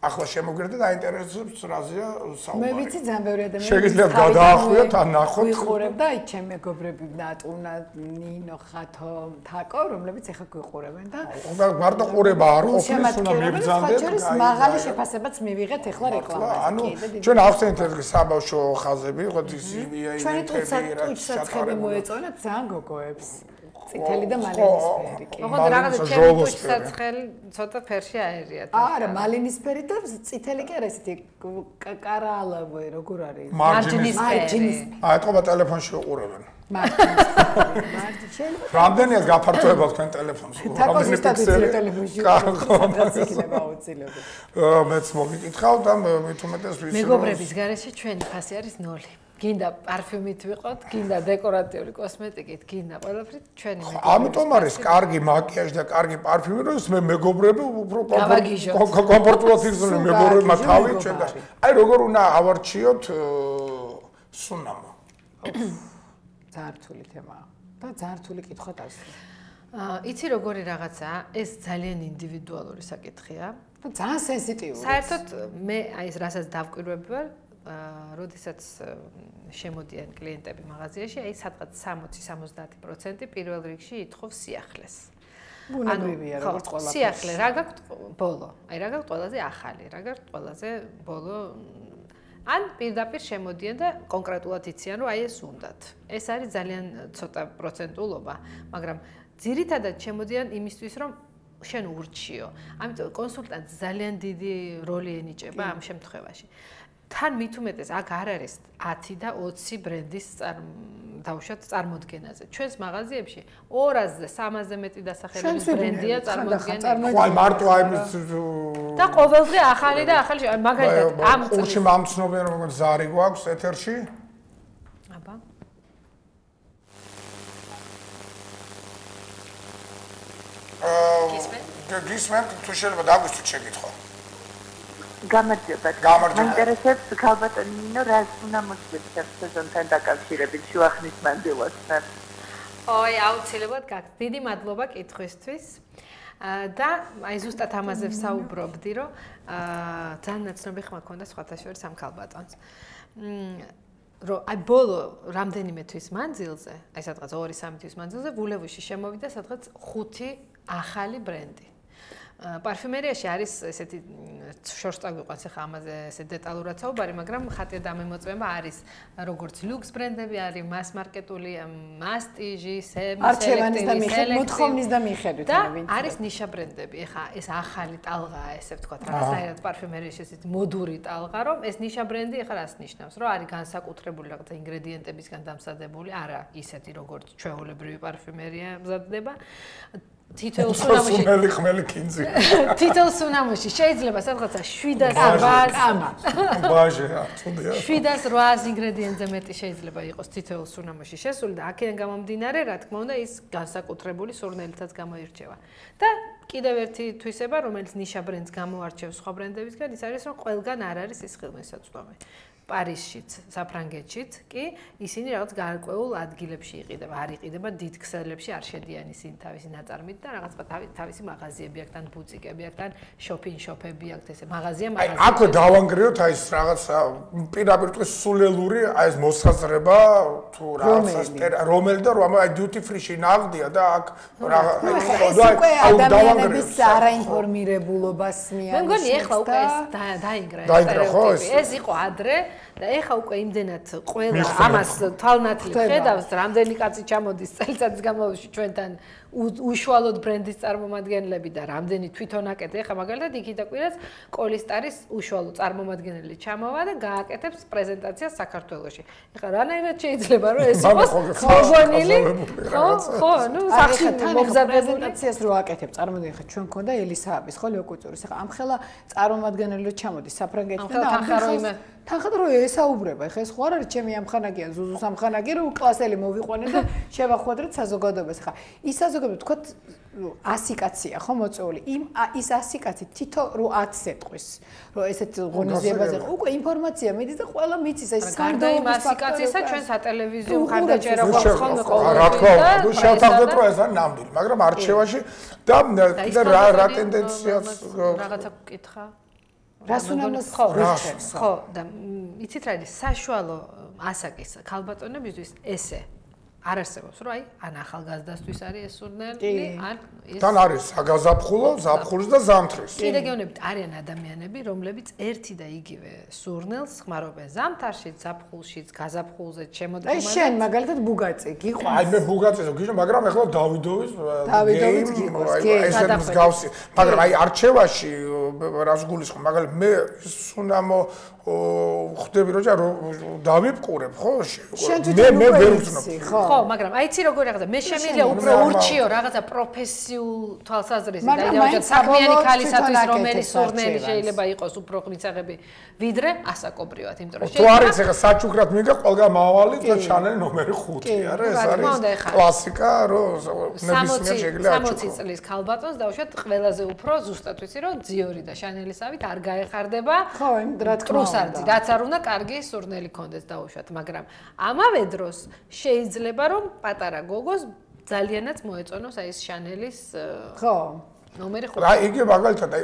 ახლა შემოგვიერთდა და აინტერესებს რაზეა საუბარი მე ვიცი ძალიან ბევრი ადამიანი შეგიძლიათ გადაახვიოთ ან ნახოთ ვიყურებდა აი ჩემი მეგობრები ნატუნა ნინო ხათო თაკო რომლებიც ახლა გვიყურებენ და მარტო ყურება არ ყოფნის უნდა მიბრძანდეთ ხაჭერის მაღალი შეფასებაც მივიღეთ ახლა რეკლამაში ანუ ჩვენ ახსენეთ ეს საბავშვო ხაზები ხო TV-ია ჩვენი ტუჩსაცხები მოეწონა ძალიან გოგოებს წითელი და მალინისფერი კი ხო რაღაცა ჩემი ტუჩსაცხელი ცოტა ფერში აერიათ არა მალინისფერი და წითელი კი არა ესეთი კარალავე როგორ არის მარჯნისფერი აი ეთქობა ტელეფონში უყურებენ რამდენია გაფართოება თქვენ ტელეფონს? რამდენი პიქსელი ტელეფონში გაცილება აუცილებლად. მეც მოგიკითხავ და მithumetes ვიცი. მეგობრების გარეშე ჩვენი ხასი არის 0. გინდა პარფიუმით ვიყოთ, გინდა დეკორატიული კოსმეტიკით, გინდა ყველაფრით ჩვენი ამიტომ არის კარგი მაკიაჟი და კარგი პარფიუმი, რომ მე მეგობრები უფრო კომფორტულად იგრძნიან მეგობრებმა თავი ჩვენგან. აი როგორ უნდა ავარჩიოთ სუნამო. ძართული თემაა და ძართული კითხვაც არის. იცი როგორი რაღაცაა, ეს ძალიან ინდივიდუალური საკითხია და ძალიან სენსიტიური. საერთოდ მე აი ეს რასაც დავკვირვები ვარ, როდესაც შემოდიან კლიენტები მაღაზიაში, აი სადღაც 60-70% პირველ რიგში ითხოვს სიახლეს. ბუნებრივია როგორც ყველაფერს. სიახლე რა გაქვთ ბოლო? აი რა გაქვთ ყველაზე ახალი, რა გაქვთ ყველაზე ბოლო ან პირდაპირ შემოდიან და კონკრეტულად იციან, რომ აი ეს უნდათ. ეს არის ძალიან ცოტა პროცენტულობა, მაგრამ ძირითადად შემოდიან იმისთვის, რომ შენ ურჩიო. ამიტომ კონსულტანტს ძალიან დიდი როლი ენიჭება ამ შემთხვევაში. თან მით უმეტეს აქ არ არის 10 და 20 ბრენდის დავუშვათ წარმოდგენაზე. ჩვენს მაღაზიებში 200-ზე 300-ზე მეტი დასახელების ბრენდია წარმოდგენილი. ხო, მარტო აი და ყოველდღე ახალი და ახალი, მაგალითად ამ ყურში მამცნობენ როგორც ზარი გვაქვს ეთერში. აბა. გისმენთ თუ შეიძლება დაგვისვით შეკითხვა. გამარჯობათ. მაინტერესებს ქალბატონინო რას უნდა მოგვიწევს სეზონთან დაკავშირებით შუახნის მანძილასთან. ой, აუცილებლად გაქვს. დიდი მადლობა კითხვისთვის. და აი ზუსტად ამაზე ვსაუბრობდი, რომ ძალიან ნაცნობი ხმა ქონდა სხვათა შორის ამ ქალბატონს. რომ აი ბოლო რამდენიმე თვის მანძილზე, აი სადღაც 2-3 თვის მანძილზე ვულევუში შემოვიდა სადღაც 5 ახალი ბრენდი. პარფიუმერიაში არის ესეთი შორს წაგვიყვანს ახლა ამაზე ესე დეტალურად საუბარი, მაგრამ ხატია დამემოწმება არის როგორც ლუქს ბრენდები, არის მას მარკეტული, მასტიჟი, არჩევანის და მოთხოვნის და მიხედვით და არის ნიშა ბრენდები. ახლა ეს ახალი ტალღაა, ესე ვთქვათ, რაღაცაირად პარფიუმერიაში ესეთი მოდური ტალღა, რომ ეს ნიშა ბრენდი ახლა რას ნიშნავს, რომ არის განსაკუთრებული რაღაცა ინგრედიენტებისგან დამზადებული, არა ისეთი როგორც ჩვეულებრივი პარფიუმერია მზადდება. თითოეულ სუნამოში ხმელი ხმელი კინძი. თითოეულ სუნამოში შეიძლება სადღაცა 700 კამა. ბაჟე, თუნდია. 700 ინგრედიენტზე მეტი შეიძლება იყოს თითოეულ სუნამოში შესული და აქედან გამომდინარე, რა თქმა უნდა, ის განსაკუთრებული სურნელითაც გამოირჩევა. და კიდევ ერთი თვისება, რომელიც ნიშა ბრენდს გამოარჩევს სხვა ბრენდებისგან, ის არის, რომ ყველგან არ არის ის ხილმისაწვდომი. პარიზშიც, საფრანგეთშიც კი ისინი რაღაც გარკვეულ ადგილებში იყიდება, არ იყიდება დიდ ქსელებში, არ შედიან ისინი თავისი ნაწარმით და რაღაც თავისი მაღაზიები აქვს, თან ბუტიკები აქვს, თან შოპინგ-შოპები აქვს, ესე მაღაზია. აი, აქვე დავანგრიოთ აი ეს რაღაც პირდაპირ თქვენ სულელური აი ეს მოსაზრება თუ რაღაცას რომელი და რომ აი duty free-ში ნაღდია და აქ რაღაც აი ადამიანების არაინფორმირებულობას მიანიშნებს. მე მგონი ეხლა უკვე ეს დაინგრა ეს იყო ადრე და ეხა უკვე იმდენად ყველა ამას თვალნათლით ხედავს, რამდენი კაცი ჩამოდის წელიწადის განმავლობაში ჩვენთან უშუალოდ ბრენდის წარმომადგენლები და რამდენი თვითონ აკეთე. ეხა მაგალითად იქით დაკვირას კოლისტარის უშუალო წარმომადგენელი ჩამოვა და გააკეთებს პრეზენტაციას საქართველოში. ეხა რანაირად შეიძლება რომ ეს იყოს მოგონილი? ხო, ნუ სახში მომზადებული პრეზენტაციას რო აკეთებ, წარმოგიდგენ, ხა ჩვენ მქონდა ელისააბის ხო ლეოკუწურის. ეხა ამ ხელა წარმომადგენელი რო ჩამოდის საფრანგეთიდან და ამ ხელს თან რო ესაუბრება, ხა ეს ხო არ არის ჩემი ამხანაგია, ზუზუს ამხანაგია, რომ კლასელი მოვიყვანე და შევახვედრეთ საზოგადოებას. ხა ის საზოგადოება თქვა 100 კაცია ხო მოწეული. ის 100 კაცი თითო რო 10-ს ეტყვის, რომ ესეთ ღონისძიებაზე უკვე ინფორმაცია მიდის და ყველა მიცის ეს სანდოების 100 კაცისა ჩვენ სატელევიზიო მხარდაჭერა გვაქვს ხოლმე ყოველთვის. რა თქმა უნდა, ნუ შევთავაზოთ რომ ეს არის ნამდვილი, მაგრამ არჩევაში და კიდე რა ტენდენციას რაღაცა გკითხა? რას უნდა მოსხო? ხო, და იცით რა არის საშუალო ასაკის ქალბატონებისთვის ესე არ არსებობს, რომ აი ან ახალგაზრდასთვის არის ეს სურნელი, ან ეს თან არის საგაზაფხულო, ზაფხულის და ზამთრის. კიდე გეუბნებით, არიან ადამიანები, რომლებიც ერთი და იგივე სურნელს ხმარობენ ზამთარშიც, ზაფხულშიც, გაზაფხულზე, შემოდგომაზე. აი შენ მაგალითად ბუგაწი გიყვანს. აი მე ბუგაწიზე გიჟო, მაგრამ ახლა დავიდოვის გიყვანს. ესეთ მსგავსი, მაგრამ აი არჩევაში რას გულისხმობ, მაგალითად მე სუნამო ხვდები რომ დავიპყურებ, ხო? შენ თვითონ მე ვერ ვცნობ. ხო, ხო, მაგრამ აიცი როგორ რაღაცა მე შემიძლია უფრო ურჩიო რაღაცა პროფესიულ თვალსაზრისით და დავუშვათ საქმიანი ქალისათვის რომელიც სურნელი შეიძლება იყოს უფრო ღმისაღები ვიდრე ასაკობრივად, იმიტომ რომ თუ არის ეხა საჩუქრად მინდა ყველგან მავალი და ჩანელი ნომერი 5 არა ეს არის კლასიკა რომ ნებისმიერ შეიძლება 60 წლის ქალბატონს დავუშვათ ყველაზე უფრო ზუსტად ვიცი რომ ძიორი და შანელისავით არ გაეხარდება ხო რა თქმა უნდა რაც არ უნდა კარგი სურნელი კონდეს დავუშვათ მაგრამ ამავე დროს შეიძლება რომ პატარა გოგოს ძალიანაც მოეწონოს აი ეს შანელის ხო ნომერი 5. აი იგი მაგალითად აი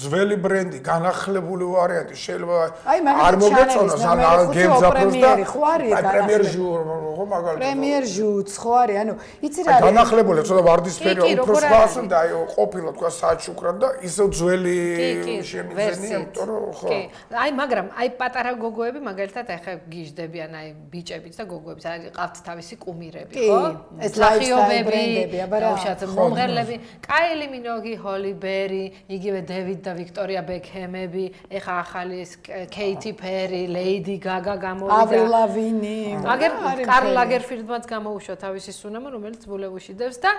ძველი ბრენდი, განახლებული ვარიანტი შეიძლება არ მოგეწონოს ან გემზაფროს და აი პრემიერ ჟურ ხო მაგალითად პრემიერ ჟურც ხო არის ანუ იცი რა არის განახლებული ცოტა ვარდისფერი უფრო სხვას და აი ყოფილა თქვა საჩუქრად და ისე ძველი შემიძლია იმიტომ რომ ხო კი აი მაგრამ აი პატარა გოგოები მაგალითად ახლა გიჟდებიან აი ბიჭებიც და გოგოებიც არის ყავთ თავისი კუმირები ხო ეს lifestyle ბრენდები აბა რა მომღერლები კაილი მინო ჰოლი ბერი, იგივე დევიდ და ვიქტორია ბეკჰემები, ეხა ახალი ეს კეითი პერი, ლეიდი გაგა გამოვიდა. ავრილ ლავინი. აგერ კარლ ლაგერფილდმაც გამოუშვა თავისი სუნამა, რომელიც ბულევუში დევს და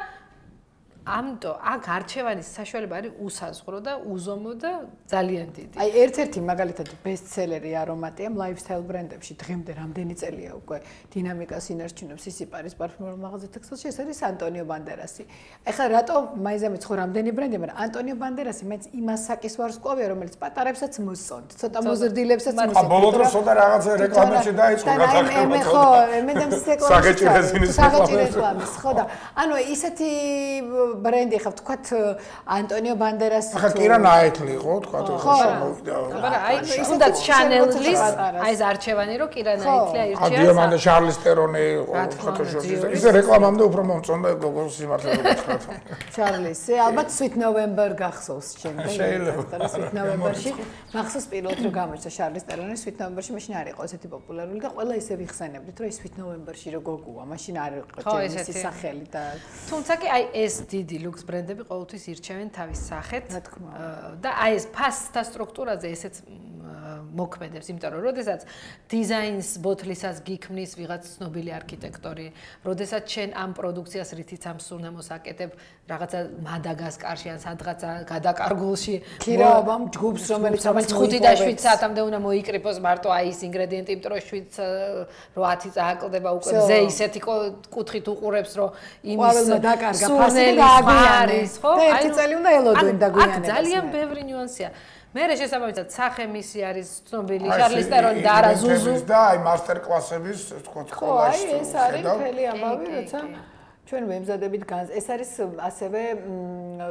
ამიტომ აქ არჩევანის საშუალება არის უსაზღვრო და უზომო და ძალიან დიდი. აი ერთ-ერთი მაგალითად ბესტსელერი არომატია lifestyle ბრენდებში დღემდე რამდენი წელია უკვე დინამიკას ინარჩუნებს ისიპარის პარფიუმერულ მაღაზიათა ქსელში ეს არის ანტონიო ბანდერასი. ეხლა რატო მაიზამიც ხო რამდენი ბრენდია, მაგრამ ანტონიო ბანდერასი მეც იმას საკის ვარსკვლავია, რომელიც პატარებსაც მოსწონთ, ცოტა მოზრდილებსაც მოსწონთ. ა ბოლო დროს ცოტა რაღაცა რეკლამაში დაიწყო გადახება. მე ხო, მე და მის რეკლამის ხო და ანუ ისეთი ბრენდი ხა ვთქვათ ანტონიო ბანდერასი ახლა კირა ნაიტლი იყო თქვათ შემოვიდა მაგრამ აი თუნდაც შანელის აი ეს არჩევანი რომ კირა ნაიტლი აირჩია დიამანტე შარლის ტერონი იყო ფოტოშოპში ისე რეკლამამდე უფრო მომწონდა გოგოს სიმართლე რომ ვთქვათ შარლისი ალბათ Sweet November გახსოვს შემდეგ შეიძლება Sweet November-ში მახსოვს პირველად რომ გამოჩნდა შარლის ტერონი Sweet November-ში მაშინ არ იყო ესეთი პოპულარული და ყველა ისე ვიხსენებდით რომ Sweet November-ში რო გოგოა მაშინ არ იყო ჯერმისი სახელი და თუმცა კი აი ეს დიდი ლუქს ბრენდები ყოველთვის ირჩევენ თავის სახეთ და აი ეს ფასთა სტრუქტურაზე ესეც მოქმედებს, იმიტომ რომ როდესაც დიზაინს ბოთლისას გიქმნის ვიღაც ცნობილი არქიტექტორი, როდესაც შენ ამ პროდუქციას რითიც ამ სურნამოს აკეთებ, რაღაცა მადაგასკარში ან სადღაცა გადაკარგულში, ქირაობამ ჯგუფს რომელიც 5 და 7 საათამდე უნდა მოიკრიფოს მარტო აი ეს ინგრედიენტი, იმიტომ რომ 7-10 წააკლდება უკვე მზე ისეთი კუთხით უყურებს, რომ იმის დაკარგა ფასი და აგვიანეს, ხო? ერთი წელი უნდა ელოდონ დაგვიანებას. აქ ძალიან ბევრი ნიუანსია. მე შესაბამისად სახე მისი არის ცნობილი შარლის ტერონი და არა ზუზუ და აი მასტერ კლასების თქო სკოლაში აი ეს არის მთელი ამბავი როცა ჩვენ ვემზადებით ეს არის ასევე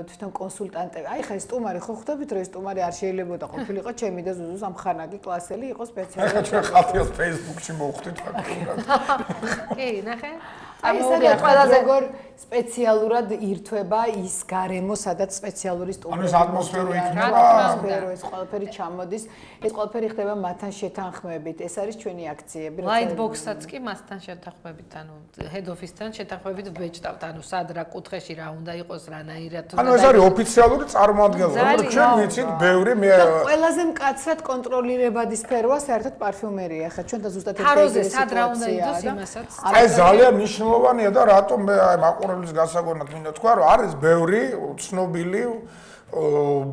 თვითონ კონსულტანტები აი ხა ეს სტუმარი ხო ხვდებით რომ ეს სტუმარი არ შეიძლებოდა ყოფილიყო ჩემი და ზუზუს ამხანაგი კლასელი იყო სპეციალურად ჩვენ ხალხს Facebook-ში მოვხვდით ფაქტურად კი ნახე აი ეს არის ყველაზე გორ სპეციალურად ირთვება ის გარემო, სადაც სპეციალური სტუმრები. ანუ ეს ატმოსფერო იქნება. ატმოსფერო ეს ყველაფერი ჩამოდის. ეს ყველაფერი ხდება მათთან შეთანხმებით. ეს არის ჩვენი აქციები. Lightbox-საც კი მასთან შეთანხმებით, ანუ head office-თან შეთანხმებით ვბეჭდავთ, ანუ სად რა კუთხეში რა უნდა იყოს, რანაირად უნდა. ანუ ეს არის ოფიციალური წარმოადგენლობა, რომ ჩვენ ვიცით ბევრი მე ყველაზე მკაცრად კონტროლირებადი სფეროა საერთოდ პარფიუმერია. ხა ჩვენ და ზუსტად ეს ფაროზე სად რა უნდა იყოს იმასაც. აი ძალიან მნიშვნელოვანია და რატომ მე აი მაყურებლის გასაგონად მინდა თქვა, რომ არის ბევრი ცნობილი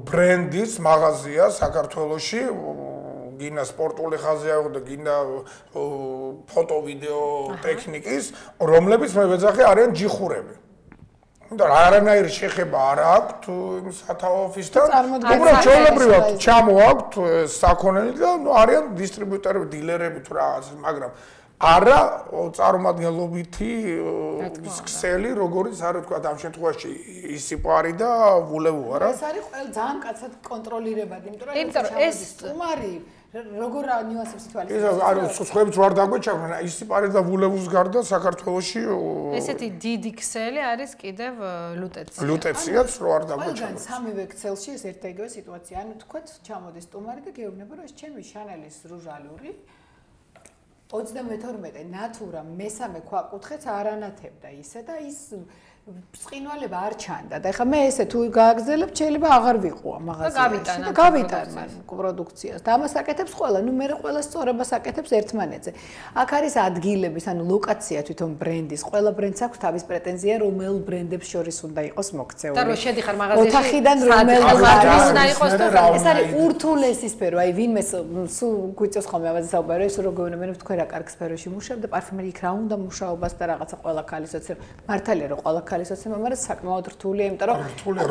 ბრენდის მაღაზია საქართველოში, გინდა სპორტული ხაზია და გინდა ფოტო-ვიდეო ტექნიკის, რომლებიც მე ვეძახი არიან ჯიხურები. და არანაირი შეხება არ აქვთ იმ სათაო ოფისთან. უბრალოდ ჩვეულებრივად ჩამოაქვთ საქონელი და არიან დისტრიბუტორები, დილერები თუ რაღაც, მაგრამ არა წარმომადგენლობითი ქსელი, როგორც არის თქვა ამ შემთხვევაში ისიპარი და ვულევუ არა. ეს არის ძალიან კაცად კონტროლირებადი, იმიტომ რომ ეს სტუმარი როგორ ნიუანსებს თვალის. ეს არის სხვაებიც ვარ დაგვეჩაქვენ, ისიპარი და ვულევუს გარდა საქართველოში ესეთი დიდი ქსელი არის კიდევ ლუტეცია. ლუტეციაც რო არ დაგვეჩაქვენ. ყველგან სამივე ქსელში ეს ერთ და იგივე სიტუაცია. ანუ თქვათ ჩამოდის სტუმარი და გეუბნება რომ ეს ჩემი შანელის რუჟალური 32 ნატურა მესამე ქვაკუთხედს არ ანათებდა ისე და ის ბრწყინვალება არ ჩანდა და ეხლა მე ესე თუ გააგზელებ შეიძლება აღარ ვიყო მაღაზიაში და გავიტანა პროდუქციას და ამას აკეთებს ყველა მე ყველა სწორებას აკეთებს ერთმანეთზე აქ არის ადგილების ანუ ლოკაცია თვითონ ბრენდის ყველა ბრენდს აქვს თავის პრეტენზია რომელ ბრენდებს შორის უნდა იყოს მოქცეული და რო შედიხარ მაღაზიაში ოთახიდან რომელ უნდა იყოს და ეს არის ურთულესი სფერო აი ვინმე სულ გვიწევს ხოლმე ამაზე საუბარი ეს რო გეუბნები თქვენ რა კარგ სფეროში მუშაობ და პარფიუმერი იქ რა უნდა მუშაობას და რაღაცა ყველა ქალისოცემ მართალია რომ ყველა ქალისოცემ მაგრამ საკმაოდ რთულია იმიტომ რომ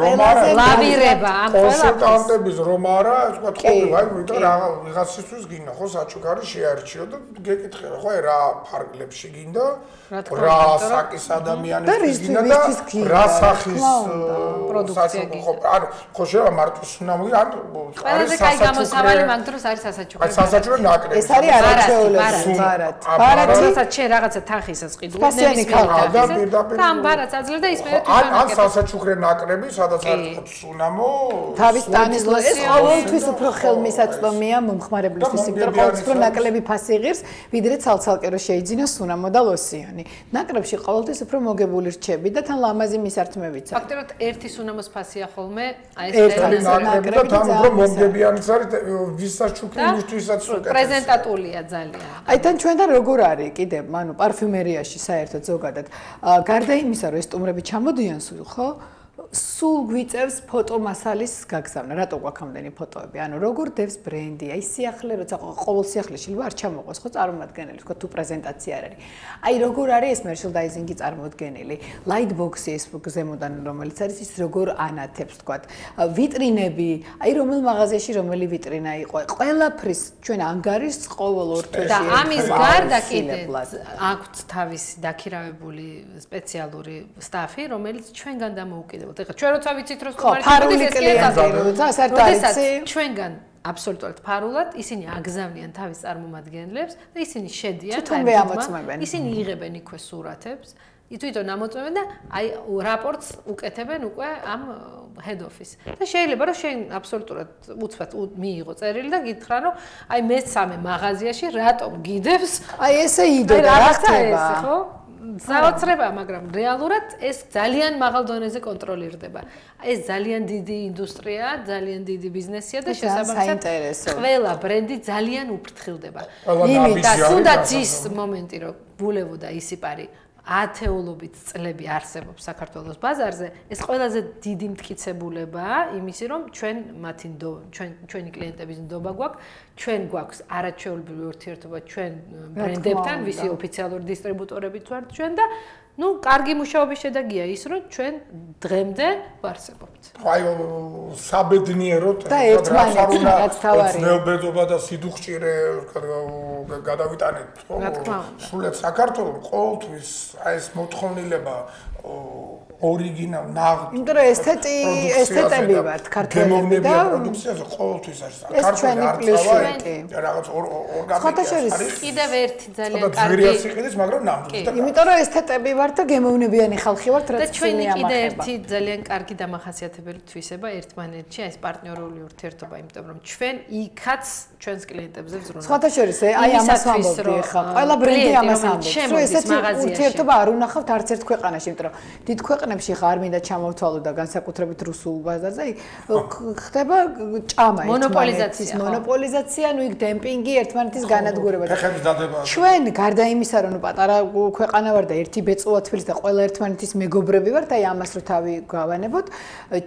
რომ არა ლავირება ამ კონსულტანტების რომ არა თქვა თქვენ აი იმიტომ რა ვიღაცისთვის გინდა ხო საჩუქარი შეარჩიო და გეკითხე ხო აი რა ფარგლებში გინდა რა საკის ადამიანისთვის გინდა და რა სახის პროდუქცია გინდა ანუ ხო შეიძლება მარტო სუნამოი ან არის სასაჩუქრე მაგ დროს არის სასაჩუქრე სასაჩუქრე ნაკრები ეს არის არაჩვეულები ბარათი როდესაც შენ რაღაცა თანხისას ყიდული ნებისმიერ და ამ ბარათს აძლევ და ის მე ან სასაჩუქრე ნაკრები სადაც არის სუნამო თავის ტანისლო ეს ყოველთვის უფრო ხელმისაწვდომია მომხმარებლისთვის იმიტომ რომ ყოველთვის უფრო ნაკლები ფასი იღებს ვიდრე ცალ-ცალკე რო შეიძინოს სუნამო და ლოსიონი ნაკრებში ყოველთვის უფრო მოგებული რჩები და თან ლამაზი მისართმევიც არის ფაქტობრივად ერთი სუნამოს ფასია ხოლმე აი ეს ნაკრები და თან უფრო მომგებიანიც არის ვისაც ჩუქი იმისთვისაც უკეთეს პრეზენტატულია ძალიან აი თან ჩვენთან როგორ არის კიდე ანუ პარფიუმერიაში საერთოდ ზოგადად გარდა იმისა რომ ეს სტუმრები ჩამოდიან სულ ხო სულ გვიწევს ფოტომასალის გაგზავნა. რატო გვაქვს ამდენი ფოტოები? ანუ როგორ დევს ბრენდი? აი სიახლე, როცა ყოველ სიახლეში არ ჩამოყვეს ხო წარმომადგენელი, თქო თუ პრეზენტაცია არ არის. აი როგორ არის ეს merchandising-ი წარმოდგენილი? Lightbox-ი ეს ზემოდან რომელიც არის ის როგორ ანათებს თქვათ. ვიტრინები, აი რომელ მაღაზიაში რომელი ვიტრინა იყო? ყველაფრის ჩვენ ანგარის ყოველ ორ თვეში. და ამის გარდა კიდე აქვთ თავისი დაქირავებული სპეციალური სტაფი, რომელიც ჩვენგან დამოუკიდებელია. ეხლა ჩვენ როცა ვიცით რომ ფარული კლიენტი საერთოდ არის ჩვენგან აბსოლუტურად ფარულად ისინი აგზავნიან თავის წარმომადგენლებს და ისინი შედიან თუმბე ამოწმებენ ისინი იღებენ იქვე სურათებს თვითონ ამოწმებენ და აი რაპორტს უკეთებენ უკვე ამ head office და შეიძლება რომ შენ აბსოლუტურად უცბად მიიღო წერილი და გითხრა რომ აი მესამე მაღაზიაში რატომ გიდევს აი ესე იდო და რა ხდება ხო საოცრებაა, მაგრამ რეალურად ეს ძალიან მაღალ დონეზე კონტროლირდება. ეს ძალიან დიდი ინდუსტრიაა, ძალიან დიდი ბიზნესია და შესაბამისად ყველა ბრენდი ძალიან უფრთხილდება. და თუნდაც ის მომენტი, რომ ბულევო და ისიპარი ათეულობით წლები არსებობს საქართველოს ბაზარზე, ეს ყველაზე დიდი მტკიცებულებაა იმისი, რომ ჩვენ მათი ჩვენი კლიენტების ნდობა გვაქვს, ჩვენ გვაქვს არაჩვეულებრივი ურთიერთობა ჩვენ ბრენდებთან, ვისი ოფიციალური დისტრიბუტორებიც ვართ ჩვენ და ну, კარგი მუშაობის შედეგია ის, რომ ჩვენ დღემდე ვარსებობთ. აი, საბედნიეროდ და ერთმანეთს თავარი. ნებედობა და სიდუხჭირე გადავიტანეთ, ხო? სულეთ საქართველოს ყოველთვის აი ეს მოთხოვნილება ორიგინალ ნაღდ. იმიტომ რომ ესთეტები ვართ ქართველები და პროდუქციაზე ყოველთვის არის. ქართველი პლუსი. რაღაც ორგანიზაცია. კიდევ ერთი ძალიან კარგი. ძვირია სიყიდის, მაგრამ ნამდვილად. იმიტომ რომ ესთეტები ვართ და გემოვნებიანი ხალხი ვართ, რაც და ჩვენი კიდე ერთი ძალიან კარგი დამახასიათებელი თვისება ერთმანეთში ეს პარტნიორული ურთიერთობა, იმიტომ რომ ჩვენ იქაც ჩვენს კლიენტებზე ვზრუნავთ. სხვათა შორის აი ამას ვამბობდი ხა. ყველა ბრენდი ამას ამბობს. რომ ესეთი ურთიერთობა არ უნახავთ არც ერთ ქვეყანაში, იმიტომ რომ დიდ ქვეყნებში ხა არ მინდა ჩამოვთვალო და განსაკუთრებით რუსულ ბაზარზე, აი ხდება ჭამა მონოპოლიზაცია. მონოპოლიზაცია, ნუ იქ დემპინგი, ერთმანეთის განადგურება. ფეხების დადება. ჩვენ გარდა იმისა, რომ პატარა ქვეყანა ვარ და ერთი ბეწუა თბილისს და ყველა ერთმანეთის მეგობრები ვართ, აი ამას რო თავი გავანებოთ,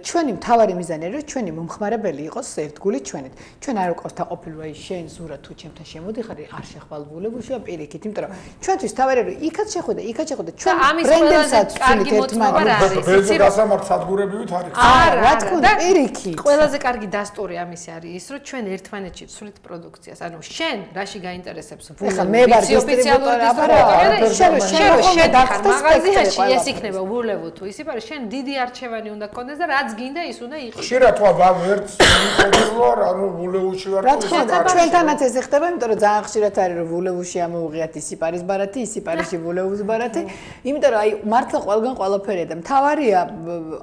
ჩვენი მთავარი მიზანია, რომ ჩვენი მომხმარებელი იყოს ერთგული ჩვენით. ჩვენ არ ვყავს დაყოფილო აი შენ ზურა თუ ჩემთან შემოდიხარ, არ შეხვალბულებულში და პირიქით, იმიტომ რომ ჩვენთვის თავარია რომ იქაც შეხვედა, იქაც შეხვედა, ჩვენ ბრენდებსაც კარგი მოწმობა რა არის? ბენზო გასამართ სადგურებივით არის. არა, რა თქმა უნდა, პირიქით. ყველაზე კარგი დასტური ამისი არის ის, რომ ჩვენ ერთმანეთში ვსვლით პროდუქციას. ანუ შენ რაში გაინტერესებს ეხლა მე ვარ დისტრიბუტორი, შენ მაღაზიაში ეს იქნება ვულევო თუ ისიპარი, შენ დიდი არჩევანი უნდა გქონდეს და რაც გინდა ის უნდა იყოს. ხშირად ვარ ერთ ვარ, ანუ ვულევოში ვარ. რა თქმა უნდა, ჩვენთანაც ეს ხდება, იმიტომ რომ ძალიან ხშირად არის რომ ვულევოში ამოუღიათ ისიპარის ბარათი, ისიპარიში ვულევოს ბარათი, იმიტომ რომ აი მართლა ყველგან ყველაფერია და მთავარია,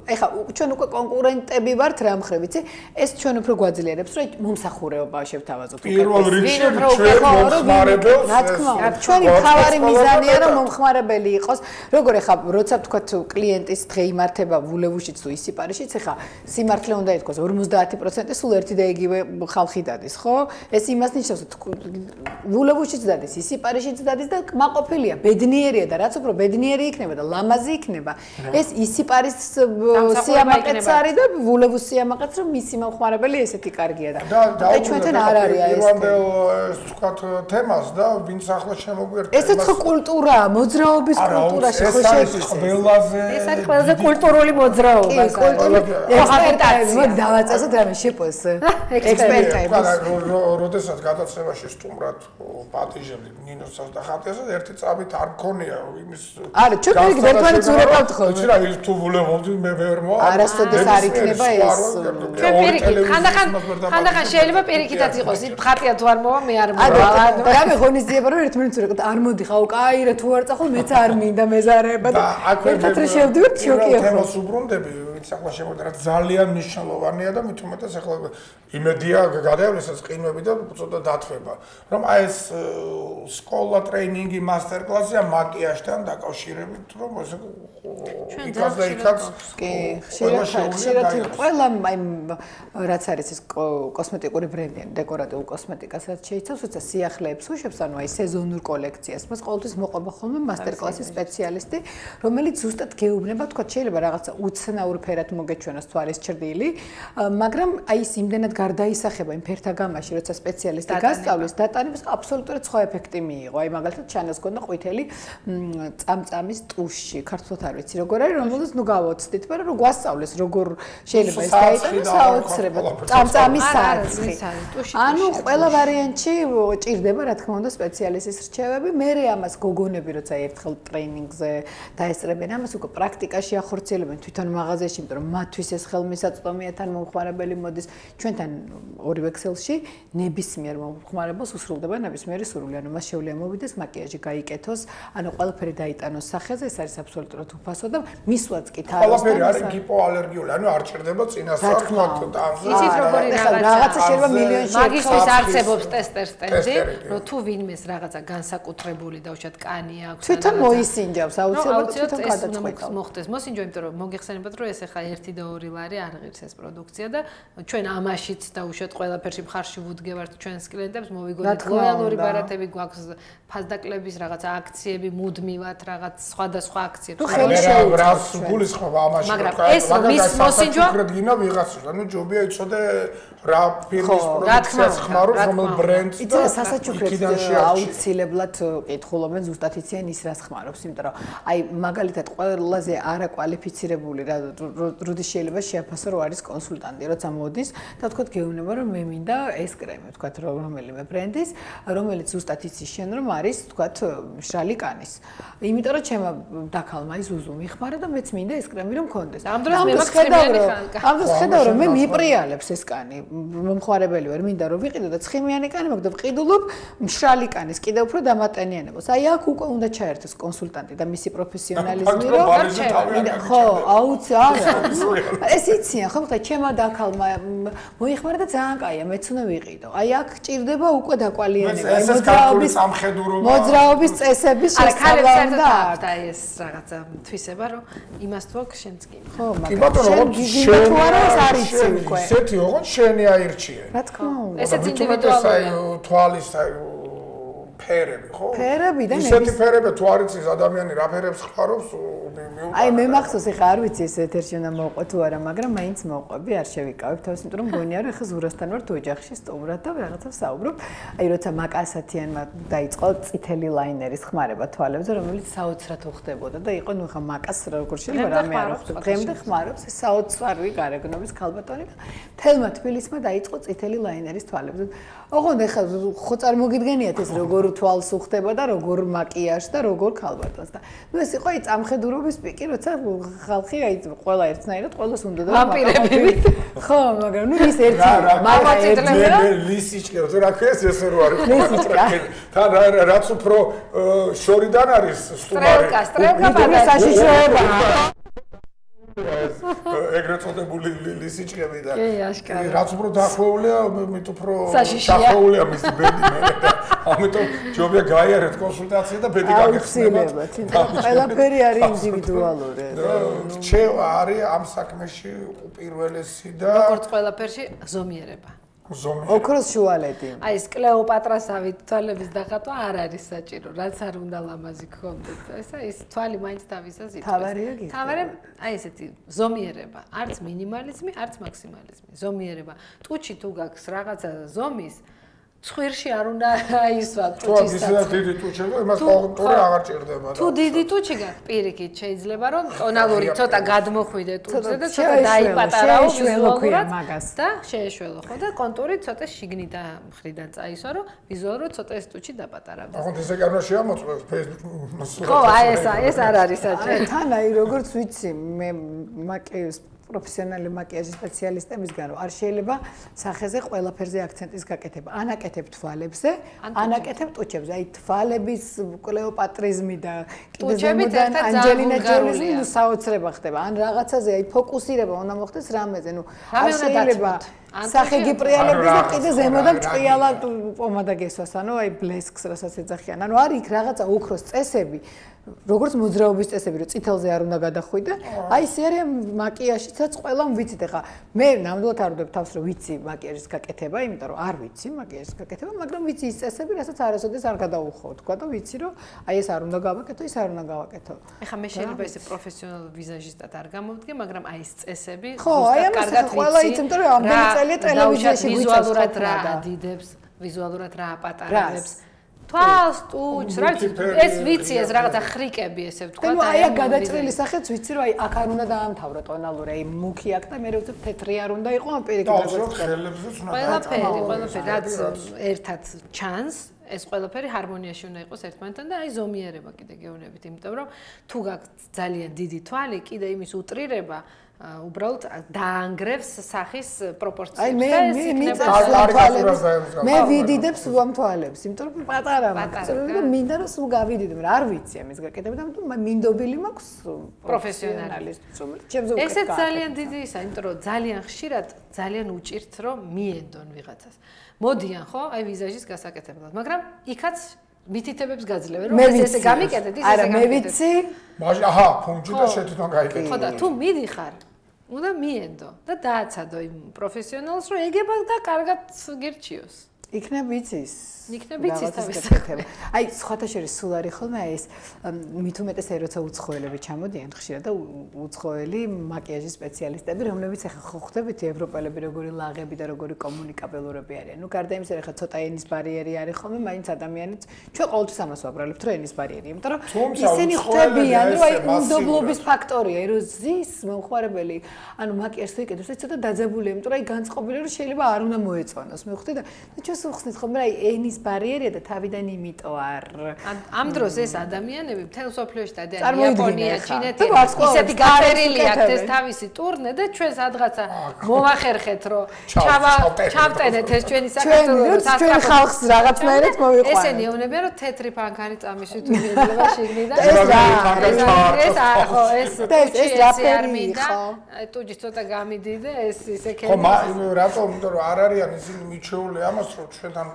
ეხლა ჩვენ უკვე კონკურენტები ვართ რა მხრივ, იცი? ეს ჩვენ უფრო გვაძლიერებს, რომ მომსახურეობა შევთავაზოთ. პირველ რიგში ჩვენ მომხმარებელს რა თქმა უნდა, ჩვენი მთავარი მიზანია რომ მომხმარებელი იყოს. როგორ ეხლა როცა ვთქვათ კლიენტის დღე იმართება ვულევუშიც თუ ისიპარიშიც, ეხლა სიმართლე უნდა ითქვას 50% სულ ერთი და იგივე ხალხი დადის, ხო? ეს იმას ნიშნავს, ვულევუშიც დადის, ისიპარიშიც დადის და კმაყოფილია, ბედნიერია და რაც უფრო ბედნიერი იქნება და ლამაზი იქნება, ეს ისიპარის სიამაყეც არის და ვულევუს სიამაყეც, რომ მისი მომხმარებელი ესეთი კარგია და ჩვენთან არ არის ეს ვთქვათ თემას და ვინც ახლა შემოგვიერთდა ესეც ხო კულტურაა, მოძრაობის კულტურაში ხო ყველაზე ეს არის ყველაზე კულტურული მოძრაობა. ექსპერტები მოდი დავაწესოთ რამე შეპოს ექსპერტები. როდესაც გადაცემაში სტუმრად პატიჟები ნინოსაც და ხატიასაც ერთი წამით არ მქონია იმის არა ჩვენ პირიქით ერთმანეთს ვუყავთ ხოლმე. იცი რა ის თუ ვულევობდი მე ვერ მოა არასოდეს არ იქნება ეს ჩვენ პირიქით ხანდახან შეიძლება პირიქითაც იყოს ის ხატია თუ არ მოვა მე არ მოვა. რამე ღონისძიება რომ ერთმანეთს ვუყავთ არ მოდი ხაო კაირა თუ არ წახო მეც არ მინდა მეზარება და ერთად რომ შევდივართ შოკია ხო. თემას უბრუნდები ვინც ახლა შემოვიდა რა ძალიან მნიშვნელოვანია და მით უმეტეს ახლა იმედია გადაევლესა ყინვები და უწოდა დათვება რომ აი ეს სკოლა ტრეინინგი მასტერკლასია მაკიაჟთან დაკავშირებით რომ ესე იქაც და იქაც კი ხშირად ყველა აი რაც არის ეს კოსმეტიკური ბრენდი დეკორატიულ კოსმეტიკასაც შეიცავს უცა სიახლეებს უშვებს ანუ აი სეზონურ კოლექციას მას ყოველთვის მოყვება ხოლმე მასტერკლასის სპეციალისტი რომელიც ზუსტად გეუბნება თქვა შეიძლება რაღაცა უცნაურ ფერად მოგეჩვენოს თვალის ჭრდილი მაგრამ აი ის იმდენად გარდაისახება იმ ფერთა გამაში როცა სპეციალისტი გასწავლის დატანებს აბსოლუტურად სხვა ეფექტი მიიღო აი მაგალითად ჩანას გქონდა ყვითელი წამწამის ტუში ქართულად არ ვიცი როგორ არის რომელსაც ნუ გავოცდით მაგრამ რომ გვასწავლეს როგორ შეიძლება ეს გაიტანოს საოცრებად წამწამის სარწყი ანუ ყველა ვარიანტში ჭირდება რა თქმა უნდა სპეციალისტის რჩევები მე ამას გოგონები როცა ერთხელ ტრეინინგზე დაესწრებენ ამას უკვე პრაქტიკაში ახორციელებენ თვითონ მაღაზიაში იმიტომ რომ მათთვის ეს ხელმისაწვდომია თან მომხმარებელი მოდის ჩვენთან ორი ვექსელში ნებისმიერ მომხმარებელს უსრულდება ნებისმიერი სურვილი ანუ მას შეუძლია მოვიდეს макияჟი გაიკეთოს ანუ ყველაფერი დაიტანოს სახეზე ეს არის აბსოლუტურად უფასო და მისვლაც კი თავს ყველაფერი არის ჰიპოალერგიული ანუ არ ჭირდება წინასწარ ტანზე ისიც როგორი რაღაცა შეიძლება მილიონში მაგისტრის არსებობს ტესტერს სტენდი რომ თუ ვინმეს რაღაცა განსაკუთრებული დაუშვათ კანი აქვს თვითონ მოისინჯავს აუცილებლად თვითონ გადაწყვეტავს მოხდეს მოსინჯო იმიტომ რომ მოგეხსენებათ რომ ეს ახლა 1 და 2 ლარი არ ღირს ეს პროდუქცია და ჩვენ ამაშიც დაუშვათ ყველაფერში მხარში ვუდგევართ ჩვენს კლიენტებს მოვიგონეთ ლოიალური ბარათები გვაქვს ფასდაკლების რაღაცა აქციები მუდმივად რაღაც სხვადასხვა აქციები თუ ხელი შეუძლებს რას გულისხმობა ამაში მაგრამ ეს მის მოსინჯვა გინა ვიღაცას ანუ ჯობია იცოდე რა ფირმის პროდუქციას ხმარობს რომელ ბრენდს და სასაჩუქრებს აუცილებლად კითხულობენ ზუსტად იციან ის რას ხმარობს იმიტომ რომ აი მაგალითად ყველაზე არაკვალიფიცირებული რა როდის შეიძლება შეაფასო რომ არის კონსულტანტი როცა მოდის და თქვათ გეუბნება რომ მე მინდა ეს კრემი თქვათ რომელიმე ბრენდის რომელიც ზუსტად იცის შენ რომ არის თქვათ მშრალი კანის იმიტომ რომ ჩემო დაქალმა ის უზუ მიხმარა და მეც მინდა ეს კრემი რომ მქონდეს ამ დროს მე მაქსიმიანი ამ დროს ხედავ რომ მე მიპრიალებს ეს კანი მომხმარებელი ვარ მინდა რომ ვიყიდო და ცხიმიანი კანი მაქვს და ვყიდულობ მშრალი კანის კიდევ უფრო დამატენიანებას აი აქ უკვე უნდა ჩაერთოს კონსულტანტი და მისი პროფესიონალიზმი რომ ხო ეს იციან ხო ხა ჩემო დაქალმა მოიხმარა და ძალიან კაია მეც უნდა ვიყიდო აი აქ ჭირდება უკვე დაკვალიანება მოძრაობის წესების შესწავლა უნდა და ეს რაღაცა თვისება რომ იმას თუ აქვს შენც კი ხო მაგრამ შენ არის არიცი უკვე ისეთი ოღონდ შენი აირჩიე რა თქმა უნდა ესეც ინდივიდუალურია თვალის ფერები ხო? ფერები და ისეთი ფერები თუ არ იცის ადამიანი რა ფერებს ხარობს აი მე მახსოვს ეხა არ ვიცი ეს ეთერში უნდა მოვყვე თუ არა მაგრამ მაინც მოვყვები არ შევიკავებ თავს იმიტომ რომ მგონია რომ ეხა ზურასთან ვარ ოჯახში სტუმრად და რაღაცა ვსაუბრობ აი როცა მაკასათიანმა დაიწყო წითელი ლაინერის ხმარება თვალებზე რომელიც საოცრად უხდებოდა და იყო ნუ ხა მაკას როგორ შეიძლება რამე არ უხდება დღემდე ხმარობს ეს საოცარი გარეგნობის ქალბატონი და თელმა თბილისმა დაიწყო წითელი ლაინერის თვალებზე ოღონდ ეხა ხო წარმოგიდგენიათ ეს როგორ თვალს უხდება და როგორ მაკიაჟს და როგორ ქალბატონს და ნუ ეს იყო აი წამხედურობის პიკი როცა ხალხი აი ყველა ერთნაირად ყველას უნდა და ვამპირები ხო მაგრამ ნუ ის ერთი მამაციტლები ლისიჩკა რა ქვია ესე რო არის თან რაც უფრო შორიდან არის სტუმარი სტრელკა საშიშროება ეგრეთ წოდებული ლისიჭრები და კი, აშკარა. რაც უფრო დახვეულია, მით უფრო დახვეულია მისი ბედი მე და ამიტომ ჯობია გაიარეთ კონსულტაცია და ბედი გაგეხსნებათ. ყველაფერი არის ინდივიდუალური. რჩევა არის ამ საქმეში უპირველესი და როგორც ყველაფერში ზომიერება. ოქროს შუალედი. აი ეს კლეოპატრასავით თვალების დახატვა არ არის საჭირო, რაც არ უნდა ლამაზი გქონდეთ. ეს თვალი მაინც თავისას იწვევს. თავარია გიხდება. თავარი აი ესეთი ზომიერება, არც მინიმალიზმი, არც მაქსიმალიზმი. ზომიერება. ტუჩი თუ გაქვს რაღაცა ზომის ცხვირში არ უნდა აისვა ტუჩის ისე დიდი ტუჩები, იმას კონტური აღარ ჭირდება. თუ დიდი ტუჩი გაქვს, პირიქით შეიძლება რომ ტონალური ცოტა გადმოხვიდე ტუჩზე და ცოტა დაიპატარაო ვიზუალურად და შეეშველო ხო და კონტური ცოტა შიგნით და მხრიდან წაისვა რომ ვიზუალურად ცოტა ეს ტუჩი დაპატარავდეს. ახლა ესე კი არ უნდა შეამოწმოს Facebook-ს. ხო, აი ეს არ არის საჭირო. თან აი როგორც ვიცი, მე მაკიაჟის პროფესიონალი მაკიაჟის სპეციალისტებისგან რომ არ შეიძლება სახეზე ყველაფერზე აქცენტის გაკეთება. ანაკეთებ თვალებზე, ანაკეთებ ტუჩებზე. აი თვალების კლეოპატრიზმი და კიდე ზემოდან ანჯელინა ჯოლიზი საოცრება ხდება. ან რაღაცაზე აი ფოკუსირება უნდა მოხდეს რამეზე. ნუ არ შეიძლება სახე გიპრიალებს და კიდე ზემოდან ჭყიალა პომადა გესვას. ანუ აი ბლესკს რასაც ეძახიან. ანუ არის იქ რაღაცა ოქროს წესები. როგორც მოძრაობის წესები, რომ წითელზე არ უნდა გადახვიდე. აი ეს არის მაკიაჟისაც ყველამ ვიცით. ახლა მე ნამდვილად არ ვდებ თავს რომ ვიცი მაკიაჟის გაკეთება, იმიტომ რომ არ ვიცი მაკიაჟის გაკეთება, მაგრამ ვიცი ის წესები, რასაც არასოდეს არ გადაუხო, თქვა და ვიცი რომ აი ეს არ უნდა გავაკეთო, ის არ უნდა გავაკეთო. ეხლა მე შეიძლება ესე პროფესიონალ ვიზაჟისტად არ გამოვდგე, მაგრამ აი ეს წესები ზუსტად კარგად ვიცი. ყველა იცი, იმიტომ რომ ამდენი წელი ტელევიზიაში ვიზუალურად რა ადიდებს, ვიზუალურად რა აპატარებს. თვალს ტუჩს რა ეს ვიცი ეს რაღაცა ხრიკები ესე ვთქვა და აი გადაჭრილი სახეც ვიცი რომ აი აქ არ უნდა დაამთავრო ტონალური აი მუქი აქ და მე ვცებ თეთრი არ უნდა იყო ამ პირიქით ყველაფერი რაც ერთად ჩანს ეს ყველაფერი ჰარმონიაში უნდა იყოს ერთმანეთთან და აი ზომიერება კიდე გეუბნებით იმიტომ რომ თუ გაქვს ძალიან დიდი თვალი კიდე იმის უტრირება უბრალოდ დაანგრევს სახის პროპორციებს. აი მე ვიდიდებს ამ თვალებს, იმიტომ რომ პატარა მაქვს და მინდა რომ სულ გავიდიდო, მაგრამ არ ვიცი ამის გაკეთება და მინდობილი მაქვს პროფესიონალისტს, რომელიც ესეც ძალიან დიდი ისა, იმიტომ რომ ძალიან ხშირად ძალიან უჭირთ რომ მიენდონ ვიღაცას. მოდიან ხო, აი ვიზაჟის გასაკეთებლად, მაგრამ იქაც მითითებებს გაძლევენ რომ ესე გამიკეთეთ, ის ესე გამიკეთეთ. არა, მე ვიცი. მაშინ აჰა, ფუნჯი და შეთვითონ გაიკეთე. ხო და თუ მიდიხარ უნდა მიენდო და დააცადო იმ პროფესიონალს რომ ეგება და კარგად გირჩიოს. იქნებ იცის. იქნებ იცის თავის. აი სხვათა შორის სულ არის ხოლმე აი ეს მით უმეტეს აი როცა უცხოელები ჩამოდიან ხშირად და უცხოელი მაკიაჟის სპეციალისტები რომლებიც ახლა ხო ხვდებით ევროპელები როგორი ლაღები და როგორი კომუნიკაბელურები არიან. ნუ გარდა იმისა ახლა ცოტა ენის ბარიერი არის ხოლმე მაინც ადამიანიც ჩვენ ყოველთვის ამას ვაბრალებთ რომ ენის ბარიერი იმიტომ რომ ისინი ხვდებიან რომ აი უნდობლობის ფაქტორია აი რომ ზის მომხმარებელი ანუ მაკიაჟს იკეთებს ეს ცოტა დაძაბულია იმიტომ რომ აი განწყობილი რომ შეიძლება არ უნდა მოეწონოს მე ხვდი და ჩვენ ვხსნით ხოლმე აი ენის ბარიერია და თავიდან იმიტო არ ამ დროს ეს ადამიანები მთელ სოფლიოში და იაპონია, ჩინეთი ისეთი გაფერილი აქვს ეს თავისი ტურნე და ჩვენ სადღაცა მოვახერხეთ რომ ჩავტენეთ ეს ჩვენი საქართველოს ჩვენ ხალხს რაღაცნაირად მოვიყვანეთ. ესენი ეუბნებიან რომ თეთრი ფანქარი წამისვით უძლებდა შიგნიდან. ეს რა მინდა? ტუჯი ცოტა გამიდიდე ეს ისე ხო, რატომ? იმიტომ რომ არ არიან ისინი მიჩეული ამას რომ ჩვენთან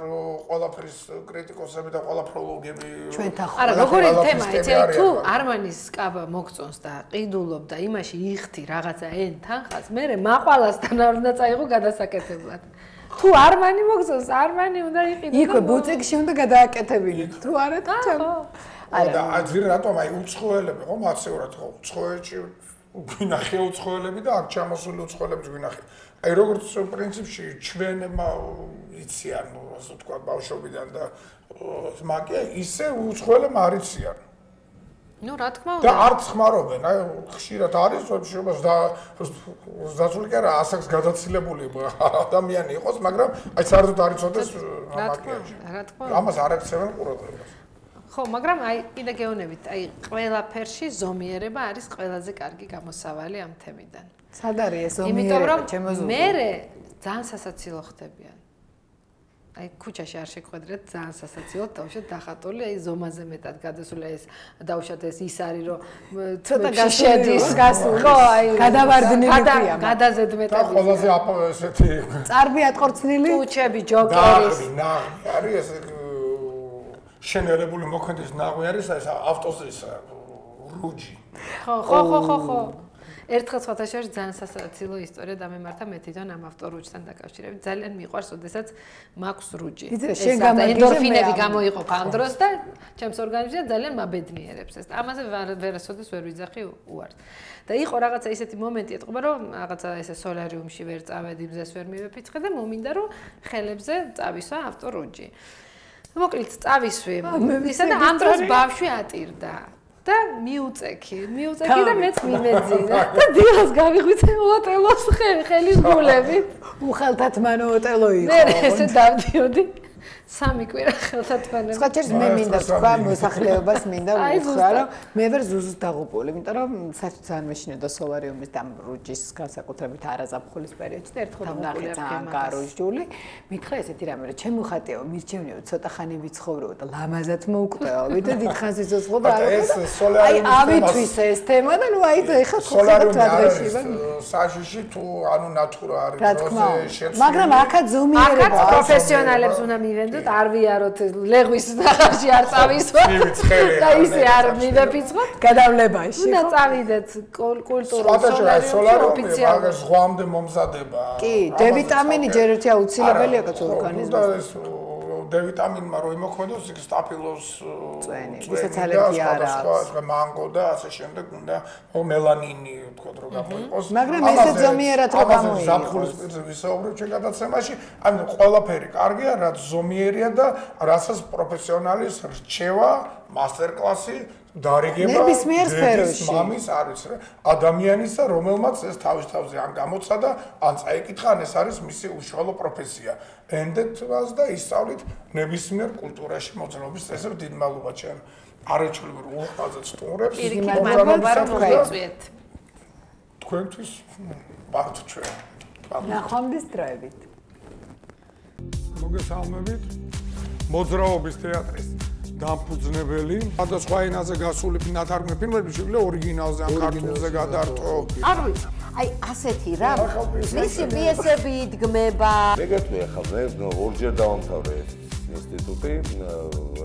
ყველაფრის კრიტიკოსები და ყველა პროლოგები ჩვენთან არა როგორი თემა იცი აი თუ არმანის სკაბა მოგწონს და ყიდულობ და იმაში იხთი რაღაცა ენთან ხას მე მაყვალასთან არ უნდა წაიღო გადასაკეთებლად თუ არმანი მოგწონს არმანი უნდა იყიდო იქვე ბუწიკში უნდა გადააკეთებინო თუ არა თან არა და აი რატომ აი უცხოელები ხო მაცეურად ხო უცხოეთში გვინახე უცხოელები და აქ ჩამოსული უცხოელები გვინახე აი როგორც პრინციპში ჩვენმა იციან ასე ვთქვა ბავშვობიდან და მაკია ისე უცხოელებმა არ იციან ნუ რა თქმა უნდა და არც ხმარობენ აი ხშირად არის შეიძლება ზაცული კი არა ასაკს გადაცილებული ადამიანი იყოს მაგრამ აი საერთოდ არ იცოდეს მაკიაჟი რა თქმა უნდა ამას არ ექცევენ ყურადღებას ხო მაგრამ აი კიდე გეუბნებით აი ყველაფერში ზომიერება არის ყველაზე კარგი გამოსავალი ამ თემიდან სად არის ეს ზომიერება ჩემო ზომიერება მე ძალიან სასაცილო ხდებიან აი ქუჩაში არ შეგხვედრეთ ძალიან სასაცილოდ დავუშვათ დახატული აი ზომაზე მეტად გადასული ეს დავუშვათ ეს ის არის რომ ცოტა შედის გასული ხო აი გადავარდნილი ქვია გადაზედ მეტად და ყველაზე ესეთი წარბი ატყორცნილი ქუჩები ჯოკერის ნაღვი არის ეს შენელებული მოქმედის ნაღვი არის ეს ავტოზე ეს რუჯი ხო ერთხელ სხვათა შორის ძალიან სასაცილო ისტორია დამემართა მე თვითონ ამ ავტორუჯთან დაკავშირებით ძალიან მიყვარს ოდესაც მაქვს რუჯი შენ გამარჯვე ენდორფინები გამოიყოფ ამ დროს და ჩემს ორგანიზმზე ძალიან მაბედნიერებს ეს ამაზე ვერასოდეს ვერ ვიძახი უარს და იყო რაღაცა ისეთი მომენტი ეთყობა რომ რაღაცა ესე სოლარიუმში ვერ წავედი მზეს ვერ მივეფიცხე და მომინდა რომ ხელებზე წავისვა ავტორუჯი მოკლედ წავისვი ისა და ამ დროს ბავშვი ატირდა და მიუწექი და მეც მიმეძინა და დილას გავიღვიძე ოტელოს ხელის გულებით უხელთათმანო ოტელო იყო მე ესე დავდიოდი სამი კვირა ხელთათმანო სხვა ჯერს მე მინდა თქვა მოსახლეობას მინდა უთხრა რომ მე ვერ ზუზუს დაღუპული იმიტომ რომ საერთოდ ძალიან მეშინოდა სოლარიუმის და რუჯის განსაკუთრებით არაზაფხულის პერიოდში და ერთხელ ვნახე ძალიან გაროჟული მითხრა ესეთი რამე რომ ჩემი ხატიო მირჩევნიო ცოტა ხანი ვიცხოვრობ და ლამაზად მოვკვდაო და დიდხანს იცოცხლო და აი ავითვის ეს თემა და ნუ აი ეხა სოლარიუმი არის საშიში თუ ანუ ნატურა არის როზე შეცვლილი მაგრამ აქაც ზომიერება აქაც პროფესიონალებს უნდა მივენდოთ არ ვიაროთ ლეგვის ნახაში არ წავისვა და ისე არ მივეფიცხოთ გადავლებაში უნდა წავიდეთ კულტურულ სოლარიუმში მაგას ზღვამდე მომზადება კი დ-ვიტამინი ჯერ ერთი აუცილებელია კაც ორგანიზმის დ-ვიტამინმა რო იმოქმედოს იქ სტაფილოს წვენი ვისაც ალერგია არ აქვს მანგო და ასე შემდეგ უნდა მელანინი ვთქვათ რომ გამოიყოს მაგრამ ესე ზომიერად რო გამოიყოს ზაფხულის პირზე ვისაუბრებ ჩვენ გადაცემაში ანუ ყველაფერი კარგია რაც ზომიერია და რასაც პროფესიონალის რჩევა მასტერკლასი დარიგება ნებისმიერ სფეროში მამის არის რა ადამიანისა რომელმაც ეს თავის თავზე ან გამოცა და ან წაიკითხა ან ეს არის მისი უშუალო პროფესია ენდეთვას და ისწავლით ნებისმიერ კულტურაში მოძრაობის წესებს დიდ მადლობა ჩვენ არაჩვეულებრივ უხალხო სტუმრებს მადლობა რომ მოიწვიეთ თქვენთვის ბართ ჩვენ ნახვამდის დროებით მოგესალმებით მოძრაობის თეატრის დამფუძნებელი სხვადასხვა ენაზე გასული ნათარგმნი ფილმები შეგვიძლია ორიგინალზე ან ქართულზე გადაართო არ ვიცი აი ასეთი რამ მისი პიესები იდგმება მეგეთქვი ახლა მე ორჯერ დავამთავრე ინსტიტუტი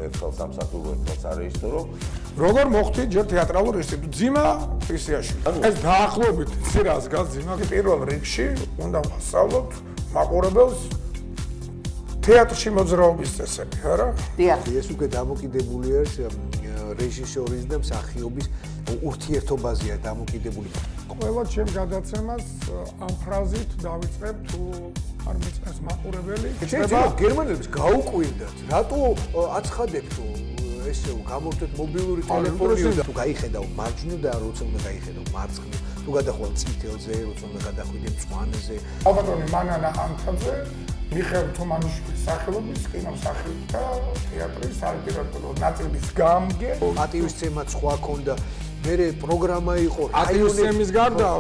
ერთხელ სამსახურო ერთხელ სარეჟისორო როგორ მოხდი ჯერ თეატრალურ ინსტიტუტში ძიმა ფისიაში ეს დაახლოებით იცი რას გას ძიმა პირველ რიგში უნდა ვასწავლოთ მაყურებელს თეატრში მოძრაობის წესები, არა? დიახ. ეს უკვე დამოკიდებული არის რეჟისორის და მსახიობის ურთიერთობაზეა დამოკიდებული. ყველა ჩემ გადაცემას ამ ფრაზით დავიწყებ თუ არ მიწევს მაყურებელი. შეიძლება გერმანელებს გაუკვირდათ, რატო აცხადებთ ესე გამოვთეთ მობილური ტელეფონი თუ გაიხედავ მარჯვნივ და როცა უნდა გაიხედავ მარცხნივ, თუ გადახვალ წითელზე, როცა უნდა გადახვიდე მწვანეზე. ალბათონი მანანა ანთაძე მიხეილ თუმანიშვილის სახელობის კინომსახიობი და თეატრის სარედაქტორო ნაწილების გამგე პატივისცემაც სხვა ქონდა მე პროგრამა იყო პატივისცემის გარდა